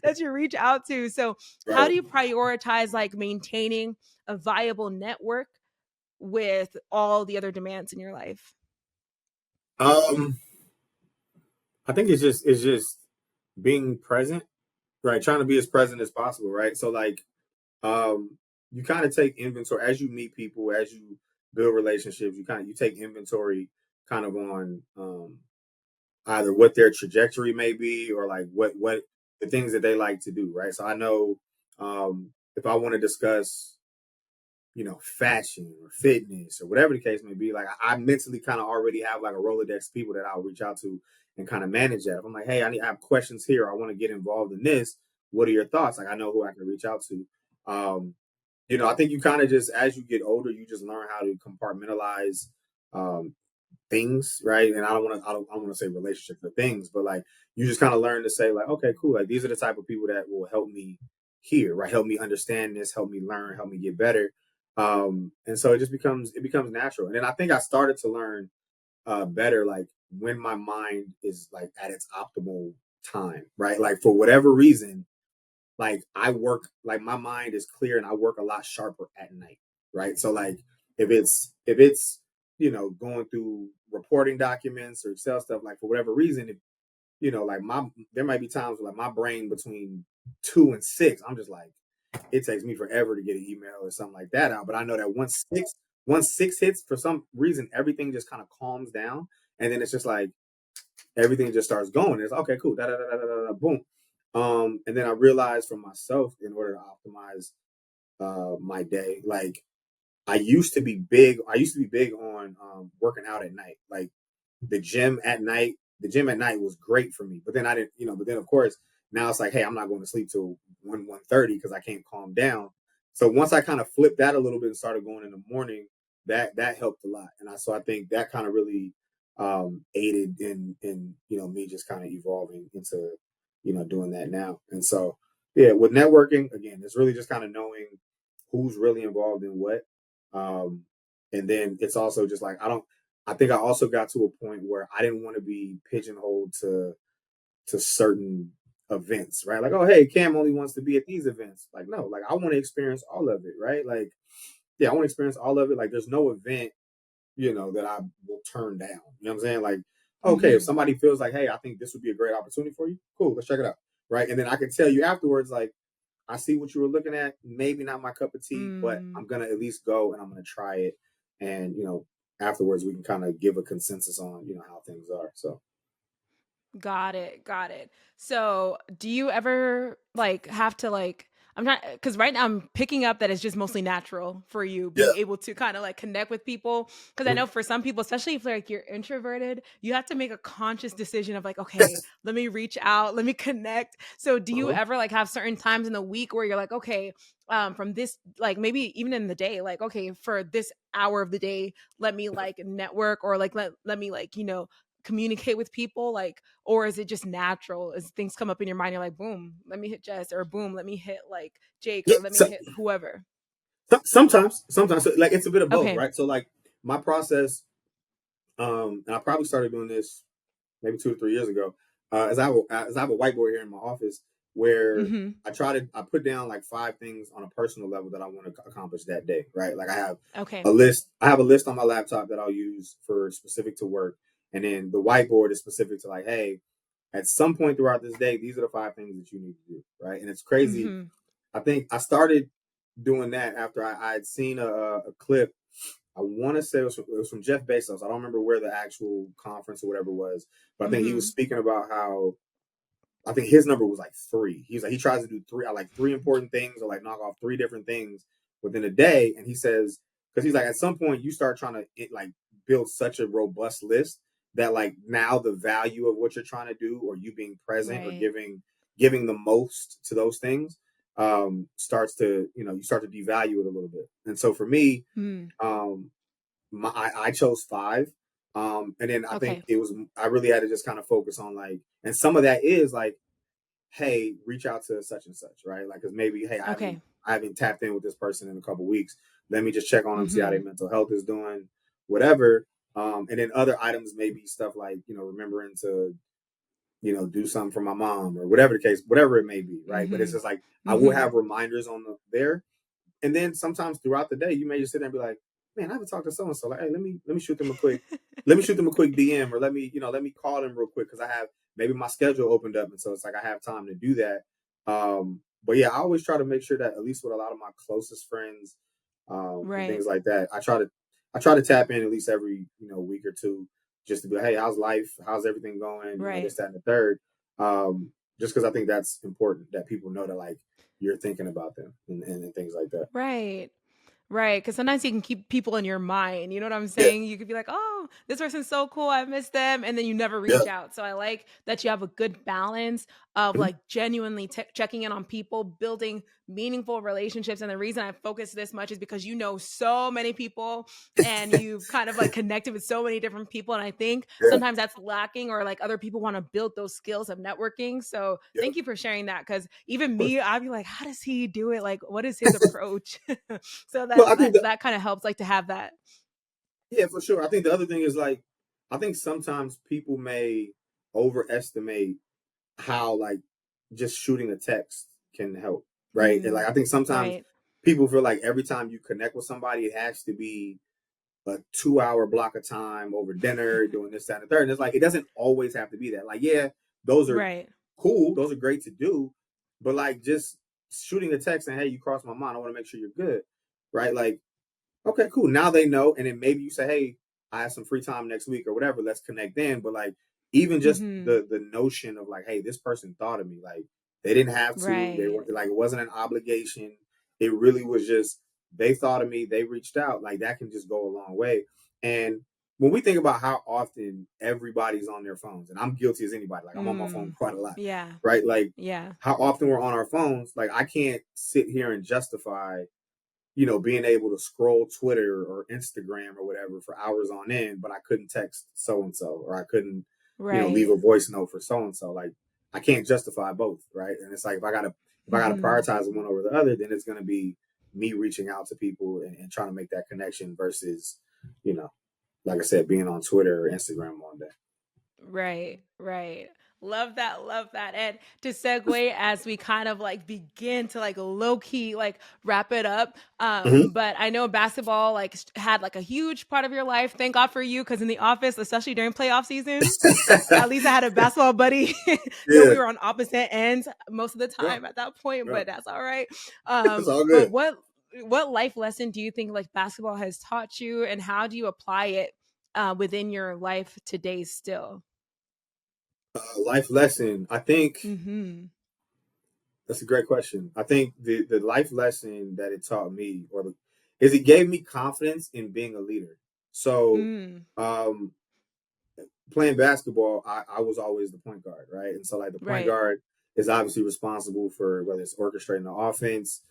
that you reach out to. So how Right. do you prioritize like maintaining a viable network with all the other demands in your life? Um, I think it's just being present, right? Trying to be as present as possible, right? So like, um, you kind of take inventory as you meet people, as you build relationships. You take inventory, kind of on either what their trajectory may be or like what the things that they like to do, right? So I know, if I want to discuss, fashion or fitness or whatever the case may be, like I mentally kind of already have like a Rolodex of people that I'll reach out to and kind of manage that. If I'm like, hey, I have questions here. I want to get involved in this. What are your thoughts? Like I know who I can reach out to. Um, I think you kind of just, as you get older, you just learn how to compartmentalize um, things, right? And I don't want to say relationships or things, but like you just kind of learn to say like, okay, cool. Like these are the type of people that will help me here, right? Help me understand this, help me learn, help me get better. And so it becomes natural. And then I think I started to learn better like when my mind is like at its optimal time, right? Like for whatever reason, like I work, like my mind is clear and I work a lot sharper at night, right? So like if it's going through reporting documents or Excel stuff, like for whatever reason, if like there might be times where like my brain between 2 and 6, I'm just like it takes me forever to get an email or something like that out. But I know that once six hits, for some reason everything just kind of calms down, and then it's just like everything just starts going. It's okay, cool, da da da da da da, boom. And then I realized for myself, in order to optimize my day, like I used to be big on working out at night. Like the gym at night was great for me. But then I didn't, but then of course now it's like, hey, I'm not going to sleep till 1:30 because I can't calm down. So once I kind of flipped that a little bit and started going in the morning, that helped a lot. And I think that kind of really aided in me just kind of evolving into doing that now. And so yeah, with networking, again, it's really just kind of knowing who's really involved in what. Um, and then it's also just like I think I also got to a point where I didn't want to be pigeonholed to certain events, right? Like, oh, hey, Cam only wants to be at these events. Like, no, like I want to experience all of it, right? Like, yeah, I want to experience all of it. Like, there's no event, that I will turn down. You know what I'm saying? Like, okay, if Mhm. somebody feels like, hey, I think this would be a great opportunity for you, cool, let's check it out, right? And then I can tell you afterwards, like, I see what you were looking at. Maybe not my cup of tea, but Mm. I'm gonna at least go and I'm gonna try it. And afterwards we can kind of give a consensus on how things are. So Got it, got it. So, do you ever like have to like I'm not because right now I'm picking up that it's just mostly natural for you yeah. being able to kind of like connect with people. Because I Mhm. know for some people, especially if like you're introverted, you have to make a conscious decision of like, okay, let me reach out, let me connect. So, do you Uh-huh. ever like have certain times in the week where you're like, okay, from this like maybe even in the day, like okay, for this hour of the day, let me like network or like let me like communicate with people like, or is it just natural as things come up in your mind, you're like, boom, let me hit Jess, or boom, let me hit like Jake, Yeah. or let me hit whoever? Sometimes so, like it's a bit of both, Okay. right? So like my process, and I probably started doing this maybe 2 to 3 years ago. As I have a whiteboard here in my office where Mm-hmm. I put down like 5 things on a personal level that I want to accomplish that day, right? Like Okay. I have a list on my laptop that I'll use for specific to work, and then the whiteboard is specific to like, hey, at some point throughout this day, these are the 5 things that you need to do, right? And it's crazy. Mm-hmm. I think I started doing that after I had seen a clip. I want to say it was from Jeff Bezos. I don't remember where the actual conference or whatever was, but I think he was Mhm. speaking about how I think his number was like three. He's like he tries to do three important things or like knock off three different things within a day, and he says because he's like at some point you start trying to like build such a robust list that like now the value of what you're trying to do or you being present or Right. giving the most to those things starts to you start to devalue it a little bit. And so for me, Mm. um, I chose five. And then I think Okay. I really had to just kind of focus on like, and some of that is like, hey, reach out to such and such, right? Like, cause maybe, hey, Okay. I haven't tapped in with this person in a couple weeks. Let me just check on them, see how their Mhm. mental health is doing, whatever. And then other items may be stuff like, remembering to, do something for my mom or whatever the case, whatever it may be, right? But it's Mhm. just like I will Mhm. have reminders on there, and then sometimes throughout the day, you may just sit there and be like, "Man, I haven't talked to so and so. Like, hey, let me shoot them a quick, DM, or let me call them real quick because I have maybe my schedule opened up, and so it's like I have time to do that." But yeah, I always try to make sure that at least with a lot of my closest friends, and Right. things like that, I try to tap in at least every week or two just to be like, hey, how's life? How's everything going? Right. This, that, and the third. Just because I think that's important that people know that like you're thinking about them and things like that. Right. Right, because sometimes you can keep people in your mind, you know what I'm Yeah, saying? You could be like, "Oh, this person's so cool, I miss them," and then you never yeah, reach out. So I like that you have a good balance of, mhm, like, genuinely checking in on people, building meaningful relationships, and the reason I focus this much is because you know so many people, and you've kind of, like, connected with so many different people, and I think yeah, sometimes that's lacking or, like, other people wanna build those skills of networking, so yeah. thank you for sharing that. Because even Of course. me, I'd be like, "How does he do it? Like, what is his approach?" So Well, that I think that that that kind of helps, like, to have that. yeah, for sure. I think the other thing is like I think sometimes people may overestimate how like just shooting a text can help, right? And like Mm, I think sometimes right. people feel like every time you connect with somebody, it has to be a 2 hour block of time over dinner, doing this, that, and the third. And it's like it doesn't always have to be that. Like, yeah, those are Right. cool, those are great to do, but like just shooting a text and hey, you crossed my mind. I want to make sure you're good, right? Like, okay, cool. Now they know, and then maybe you say, hey, I have some free time next week or whatever. Let's connect then. But like even just Mhm. the notion of like, hey, this person thought of me. Like they didn't have to. They Right. were like it wasn't an obligation. It really was just they thought of me. They reached out. Like that can just go a long way. And when we think about how often everybody's on their phones, and I'm guilty as anybody. Like I'm on my phone Mm. quite a lot, Yeah. right? Like Yeah. how often we're on our phones. Like I can't sit here and justify being able to scroll Twitter or Instagram or whatever for hours on end, but I couldn't text so and so, or I couldn't, leave Right. a voice note for so and so. Like I can't justify both, right? And it's like if I gotta Mhm. prioritize one over the other, then it's gonna be me reaching out to people and trying to make that connection versus, you know, like I said, being on Twitter or Instagram all day. Right, right. Love that. And to segue as we kind of like begin to like low key like wrap it up. Mhm. But I know basketball like had like a huge part of your life. Thank God for you, because in the office, especially during playoff season, at least I had a basketball buddy. Though Yeah, we were on opposite ends most of the yeah, time at that point, yeah. but that's all right. It's all But good. what life lesson do you think like basketball has taught you, and how do you apply it within your life today still? Life lesson. I think Mhm. that's a great question. I think the life lesson that it taught me, is it gave me confidence in being a leader. So, Mm. um, playing basketball, I was always the point guard, right? And so, like the point Right. guard is obviously responsible for whether it's orchestrating the offense,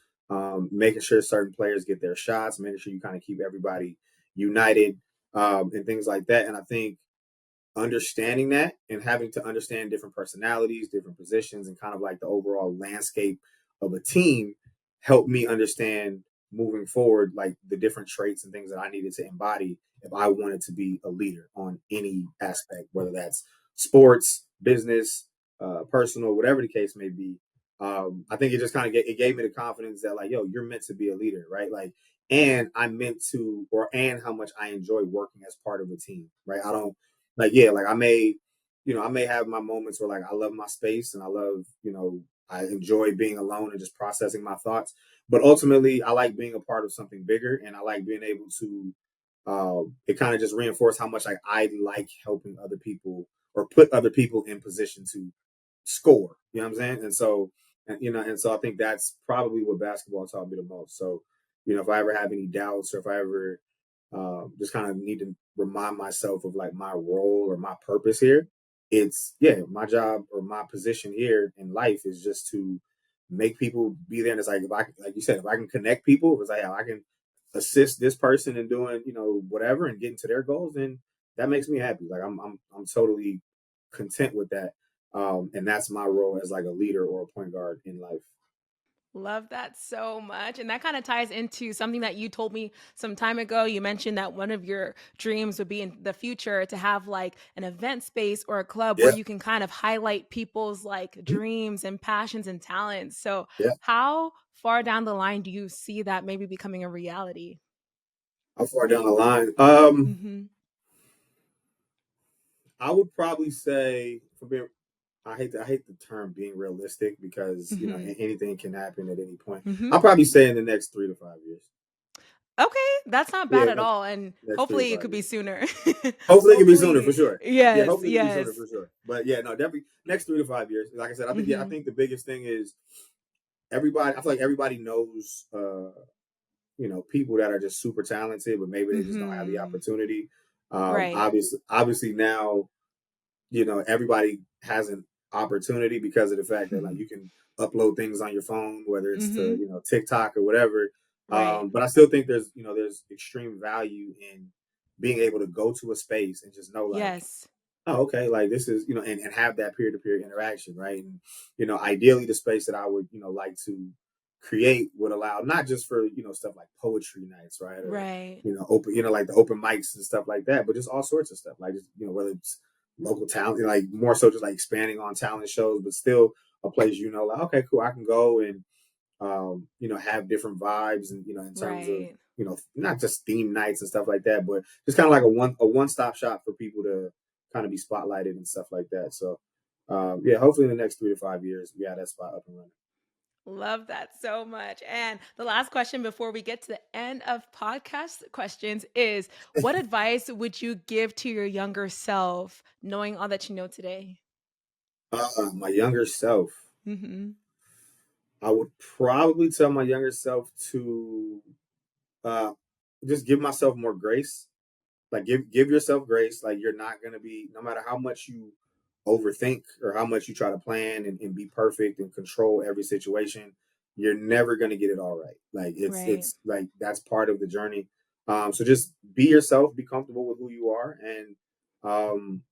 making sure certain players get their shots, making sure you kind of keep everybody united, and things like that. And I think understanding that and having to understand different personalities, different positions, and kind of like the overall landscape of a team helped me understand moving forward, like the different traits and things that I needed to embody if I wanted to be a leader on any aspect, whether that's sports, business, personal, whatever the case may be. I think it just kind of it gave me the confidence that like, yo, you're meant to be a leader, right? Like, and I'm meant to, and how much I enjoy working as part of a team, right? I don't like yeah like I may have my moments where like I love my space and I love I enjoy being alone and just processing my thoughts. But ultimately, I like being a part of something bigger, and I like being able to. It kind of just reinforced how much like I like helping other people or put other people in position to score. You know what I'm saying? And so I think that's probably what basketball taught me the most. So, if I ever have any doubts or if I ever just kind of need to remind myself of like my role or my purpose here, it's my job or my position here in life is just to make people be there. And it's like if I like you said, if I can connect people, if it's like I can assist this person in doing, whatever and getting to their goals, then that makes me happy. Like I'm totally content with that. And that's my role as like a leader or a point guard in life. Love that so much. And that kind of ties into something that you told me some time ago. You mentioned that one of your dreams would be in the future to have like an event space or a club where Yeah. you can kind of highlight people's like Mhm. dreams and passions and talents. So, Yeah. how far down the line do you see that maybe becoming a reality? How far down the line? Mhm. I would probably say for being I hate the term being realistic because Mhm. anything can happen at any point. Mhm. I'll probably say in the next 3 to 5 years. Okay, that's not Yeah, bad at all, and next three to hopefully it five could be years. sooner. Hopefully it can be sooner for Hopefully, sure. Yeah, yes, hopefully it can be sooner yes. for sure. But yeah, no, definitely next 3 to 5 years. Like I said, I Mhm. think the biggest thing is everybody. I feel like everybody knows, people that are just super talented, but maybe they just don't have the Mhm. opportunity. Right. Obviously now everybody has an opportunity because of the fact that like Mhm. you can upload things on your phone, whether it's to Mhm. TikTok or whatever. Right. But I still think there's extreme value in being able to go to a space and just know like, Yes. oh, okay, like this is and have that peer to peer interaction, right? And ideally, the space that I would like to create would allow not just for stuff like poetry nights, right, or Right. open like the open mics and stuff like that, but just all sorts of stuff, like just whether it's local talent, like more so just like expanding on talent shows, but still a place like okay, cool, I can go and have different vibes and in terms of Right. not just theme nights and stuff like that, but just kind of like a one stop shop for people to kind of be spotlighted and stuff like that. So yeah, hopefully in the next 3 to 5 years we have that spot up and running. Love that so much. And the last question before we get to the end of podcast questions is what advice would you give to your younger self knowing all that you know today? My younger self, Mhm. I would probably tell my younger self to uh, just give myself more grace. Like give yourself grace. Like you're not gonna be, no matter how much you overthink or how much you try to plan and be perfect and control every situation, you're never gonna get it all right. Like Right. it's like that's part of the journey. So just be yourself, be comfortable with who you are, and um,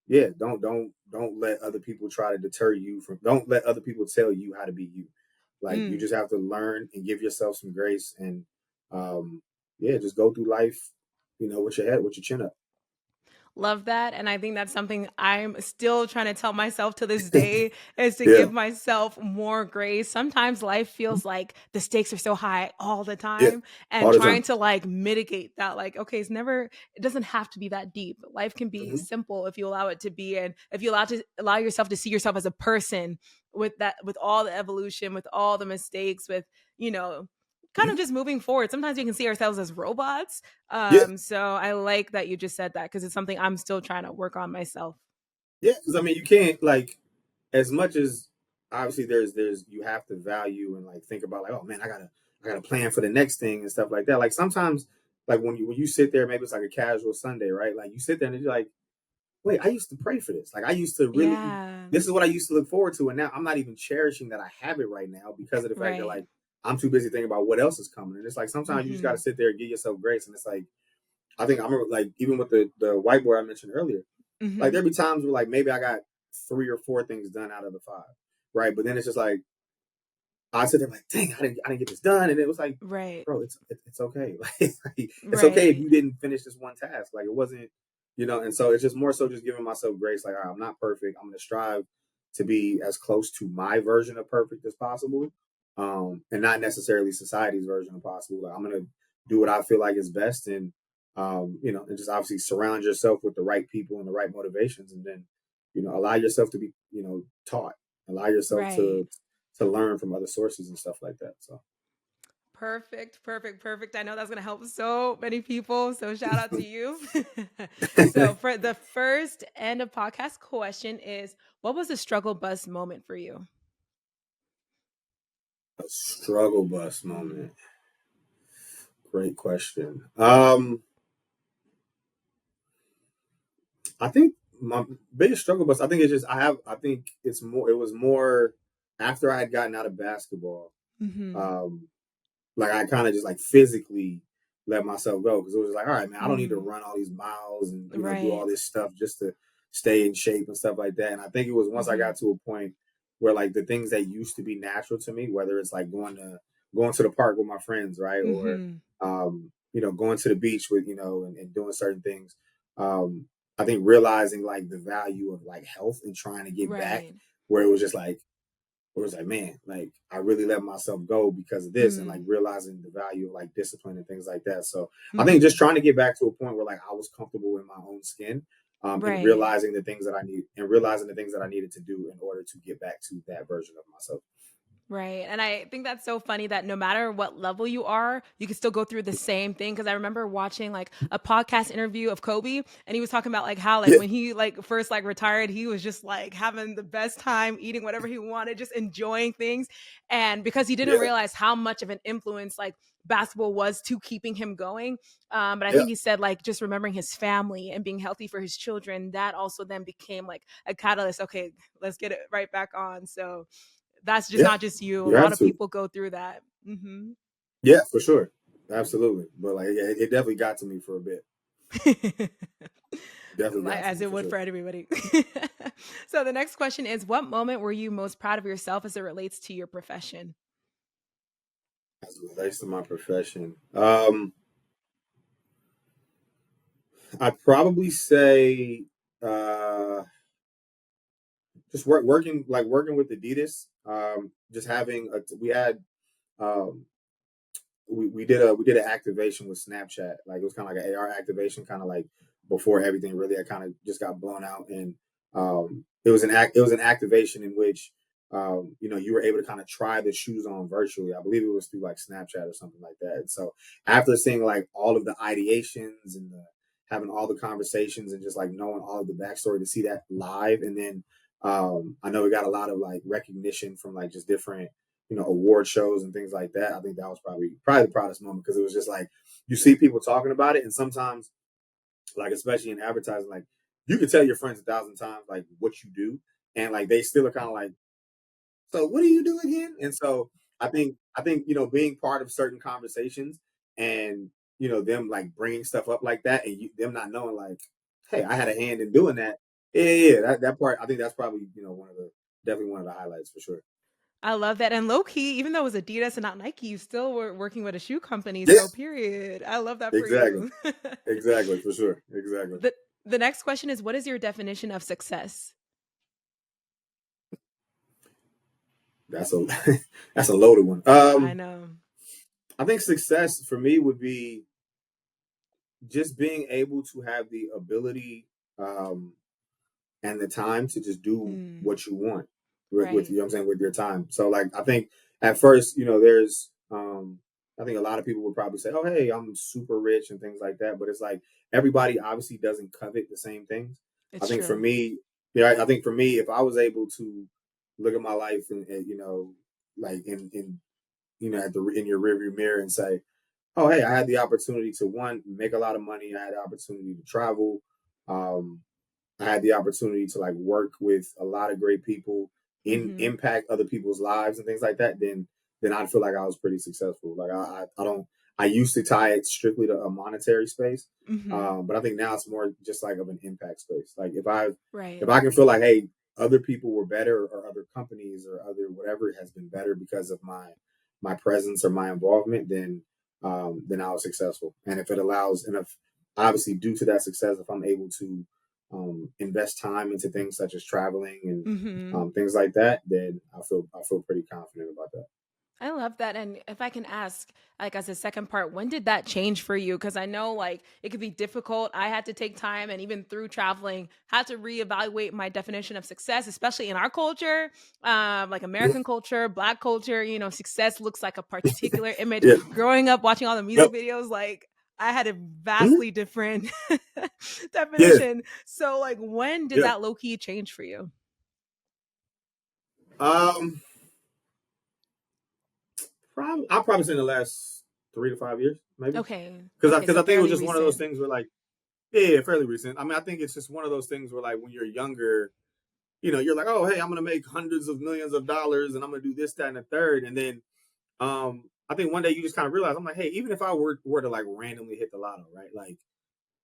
yeah, don't let other people try to deter you from. Don't let other people tell you how to be you. Like you Mm. just have to learn and give yourself some grace, and um, yeah, just go through life, with your head, with your chin up. Love that. And I think that's something I'm still trying to tell myself to this day is to Yeah, give myself more grace. Sometimes life feels like the stakes are so high all the yeah, time and all the trying time. to like mitigate that. Like, okay, it doesn't have to be that deep. Life can be Hmm. simple if you allow it to be. And if you allow yourself to see yourself as a person with all the evolution, with all the mistakes, with, you know, kind of Hmm. just moving forward. Sometimes we can see ourselves as robots, Yeah, so I like that you just said that because it's something I'm still trying to work on myself. yeah. Because I mean, you can't like as much as obviously there's you have to value and like think about like, oh man, I gotta plan for the next thing and stuff like that. Like sometimes like when you sit there, maybe it's like a casual Sunday, right? Like you sit there and you're like, wait, I used to pray for this. Like I used to really, Yeah. this is what I used to look forward to. And now I'm not even cherishing that I have it right now because of the fact that Right. like I'm too busy thinking about what else is coming. And it's like sometimes you just got to Mhm. sit there and give yourself grace. And it's like, I think I remember like even with the whiteboard I mentioned earlier, like Mhm. there'd be times where like maybe I got 3 or 4 things done out of the 5. Right. But then it's just like, I sit there like, dang, I didn't get this done. And it was like, Right. bro, it's okay. Like, it's okay if Right. you didn't finish this one task. Like it wasn't, and so it's just more so just giving myself grace. Like, all right, I'm not perfect. I'm gonna strive to be as close to my version of perfect as possible. And not necessarily society's version of possible. Like I'm gonna do what I feel like is best and and just obviously surround yourself with the right people and the right motivations and then, allow yourself to be, taught. Allow yourself Right. to learn from other sources and stuff like that. So Perfect, perfect, perfect. I know that's going to help so many people. So shout out to you. So for the first end of podcast question is, what was the struggle bus moment for you? a struggle bus moment. Great question. I think my biggest struggle bus, I think it's just I think it was more after I had gotten out of basketball. Mm-hmm. Um like I kind of just like physically let myself go because it was like, all right, man, I don't need to Mm, run all these miles and do right. all this stuff just to stay in shape and stuff like that. And I think it was once I Mm-hmm. got to a point where like the things that used to be natural to me, whether it's like going to the park with my friends, right, or Mm-hmm. going to the beach with and doing certain things. I think realizing like the value of like health and trying to get back, Right. where it was like, man, like I really let myself go because of this, and like Mm, realizing the value of like discipline and things like that. So I think just mm-hmm. trying to get back to a point where like I was comfortable in my own skin, and Right. realizing the things that I needed to do in order to get back to that version of myself. Right. And I think that's so funny that no matter what level you are, you can still go through the same thing. Cause I remember watching like a podcast interview of Kobe and he was talking about like how like Yeah, when he like first like retired, he was just like having the best time eating whatever he wanted, just enjoying things. And because he didn't yeah, realize how much of an influence like basketball was to keeping him going. But I yeah, think he said like just remembering his family and being healthy for his children, that also then became like a catalyst. Okay, let's get it right back on. So that's just yeah. not just you. A You lot have of to. people go through that. Hmm. Yeah, for sure, absolutely. But like, yeah, it definitely got to me for a bit. Definitely Like, got to as me it for would sure. for everybody. So the next question is, what moment were you most proud of yourself as it relates to your profession? As it relates to my profession, I'd probably say uh, just working with Adidas. Just having we had um, we did an activation with Snapchat. Like it was kind of like an AR activation, kind of like before everything really kind of just got blown out. And it was an activation in which you were able to kind of try the shoes on virtually. I believe it was through like Snapchat or something like that. And so after seeing like all of the ideations and having all the conversations and just like knowing all of the backstory to see that live, and then I know we got a lot of like recognition from like just different award shows and things like that. I think that was probably the proudest moment because it was just like you see people talking about it, and sometimes like especially in advertising, like you could tell your friends 1,000 times like what you do, and like they still are kind of like, so what do you do again? And so I think being part of certain conversations and them like bringing stuff up like that, and them not knowing like, hey, I had a hand in doing that. Yeah. That part, I think that's probably definitely one of the highlights for sure. I love that. And low key, even though it was Adidas and not Nike, you still were working with a shoe company. Yeah, So period. I love that for exactly. you. Exactly, for sure. Exactly. the the next question is, what is your definition of success? That's a that's a loaded one. I know. I think success for me would be just being able to have the ability um and the time to just do Mm, what you want with right. what I'm saying, with your time. So like I think at first, there's I think a lot of people would probably say, "Oh, hey, I'm super rich" and things like that, but it's like everybody obviously doesn't covet the same things. I It's think for true. me, yeah, I think for me, if I was able to look at my life and like in in your rearview mirror and say, oh, hey, I had the opportunity to one make a lot of money. I had the opportunity to travel. Um, I had the opportunity to like work with a lot of great people, Hmm. impact other people's lives and things like that. Then I'd feel like I was pretty successful. Like I don't I used to tie it strictly to a monetary space, Hmm. but I think now it's more just like of an impact space. Like if Right. I can feel like, hey, other people were better, or other companies or other whatever has been better because of my presence or my involvement, then I was successful. And if it allows, and if obviously due to that success, if I'm able to invest time into things such as traveling and Hmm. things like that, then I feel pretty confident about that. I love that. And if I can ask, like, as a second part, when did that change for you? Because I know, like, it could be difficult. I had to take time, and even through traveling, had to reevaluate my definition of success, especially in our culture, like American culture, Black culture. You know, success looks like a particular image. Yeah. Growing up watching all the Yep. music videos, like, I had a Mhm. vastly different Yeah. definition. So, like, when did Yeah. that low key change for you? Um, I'll probably say in the last 3 to 5 years, maybe, Okay. because Okay. because So I think it was fairly just one of those recent. things where like, yeah, fairly recent. I mean, I think it's just one of those things where like when you're younger, you're like, oh, hey, I'm gonna make hundreds of millions of dollars, and I'm gonna do this, that, and the third, and then I think one day you just kind of realize, I'm like, hey, even if I were to like randomly hit the lotto, right? Like,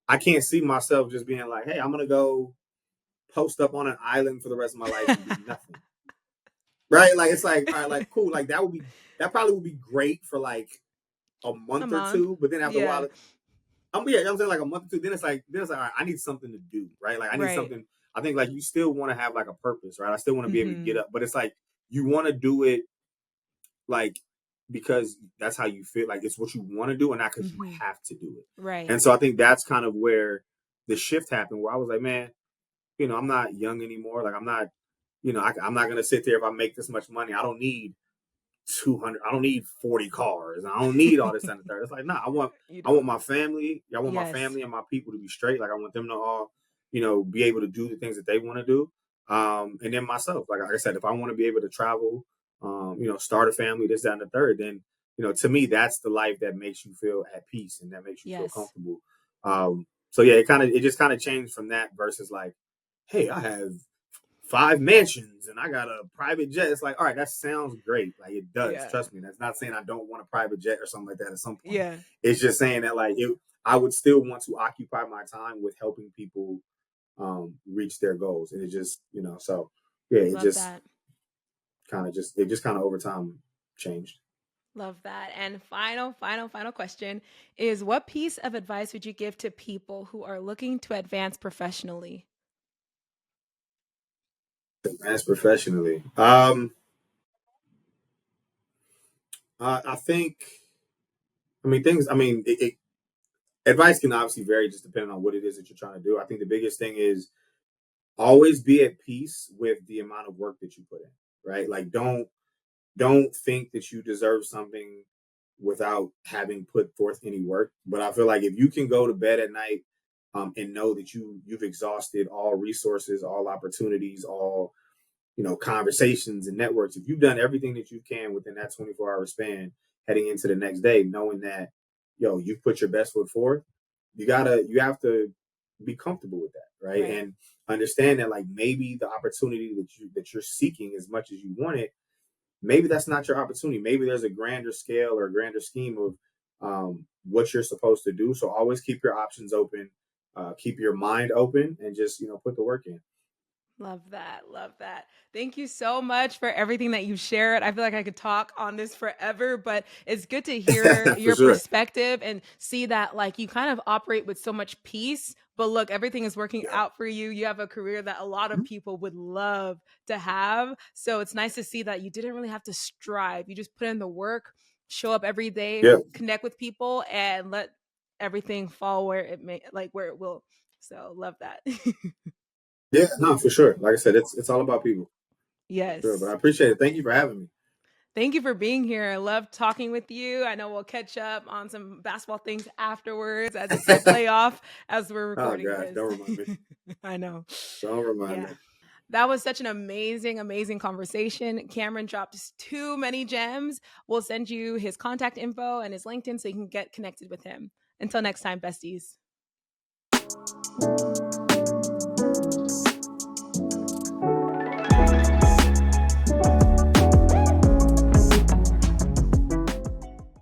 I can't see myself just being like, hey, I'm gonna go post up on an island for the rest of my life and do nothing, right? Like, it's like, all right, like, cool, like that probably would be great for like a A month or month. two, but then after a Yeah. while, yeah, I'm saying like a month or two, then it's like, all right, I need something to do, right? Like, I need Right. something. I think like you still want to have like a purpose, right? I still want to be able to get Mhm. up, but it's like you want to do it like because that's how you feel, like it's what you want to do and not because you Mhm. have to do it. Right. And so I think that's kind of where the shift happened, where I was like, man, I'm not young anymore. Like, I'm not, I'm not gonna sit there. If I make this much money, I don't need 200, I don't need 40 cars, I don't need all this and the third. It's like, nah, You I want don't. my family, I want my Yes. family and my people to be straight. Like, I want them to all, be able to do the things that they want to do. And then myself, like I said, if I want to be able to travel, start a family, this, that, and the third, then, to me, that's the life that makes you feel at peace and that makes you feel Yes. comfortable. So yeah, it just kind of changed from that versus like, hey, I have 5 mansions and I got a private jet. It's like, all right, that sounds great. Like, it does. Yeah. Trust me. That's not saying I don't want a private jet or something like that at some point. Yeah. It's just saying that like I would still want to occupy my time with helping people reach their goals. And it just, so yeah, Love that. it just kind of over time changed. Love that. And final question is, what piece of advice would you give to people who are looking to advance professionally? As professionally. I think, advice can obviously vary just depending on what it is that you're trying to do. I think the biggest thing is always be at peace with the amount of work that you put in, right? Like, don't think that you deserve something without having put forth any work. But I feel like if you can go to bed at night, and know that you've exhausted all resources, all opportunities, all, conversations and networks, if you've done everything that you can within that 24-hour span heading into the next day, knowing that, you've put your best foot forth, you have to be comfortable with that, right? Right. And understand that like maybe the opportunity that you're seeking as much as you want it, maybe that's not your opportunity. Maybe there's a grander scale or a grander scheme of what you're supposed to do. So always keep your options open, keep your mind open, and just put the work in. Love that. Love that. Thank you so much for everything that you shared. I feel like I could talk on this forever, but it's good to hear For your sure. perspective and see that, like, you kind of operate with so much peace. But look, everything is working Yeah. out for you. You have a career that a lot of Mhm. people would love to have. So it's nice to see that you didn't really have to strive. You just put in the work, show up every day, Yeah. connect with people, and let everything fall where it may, like, where it will. So love that. Yeah. No, for sure. Like I said, it's all about people. For sure. But I Yes. appreciate it. Thank you for having me. Thank you for being here. I love talking with you. I know we'll catch up on some basketball things afterwards as it's the playoff as we're Oh recording gosh, this. don't remind me. I know. Don't remind Yeah. me. That was such an amazing conversation. Cameron dropped too many gems. We'll send you his contact info and his LinkedIn so you can get connected with him. Until next time, besties.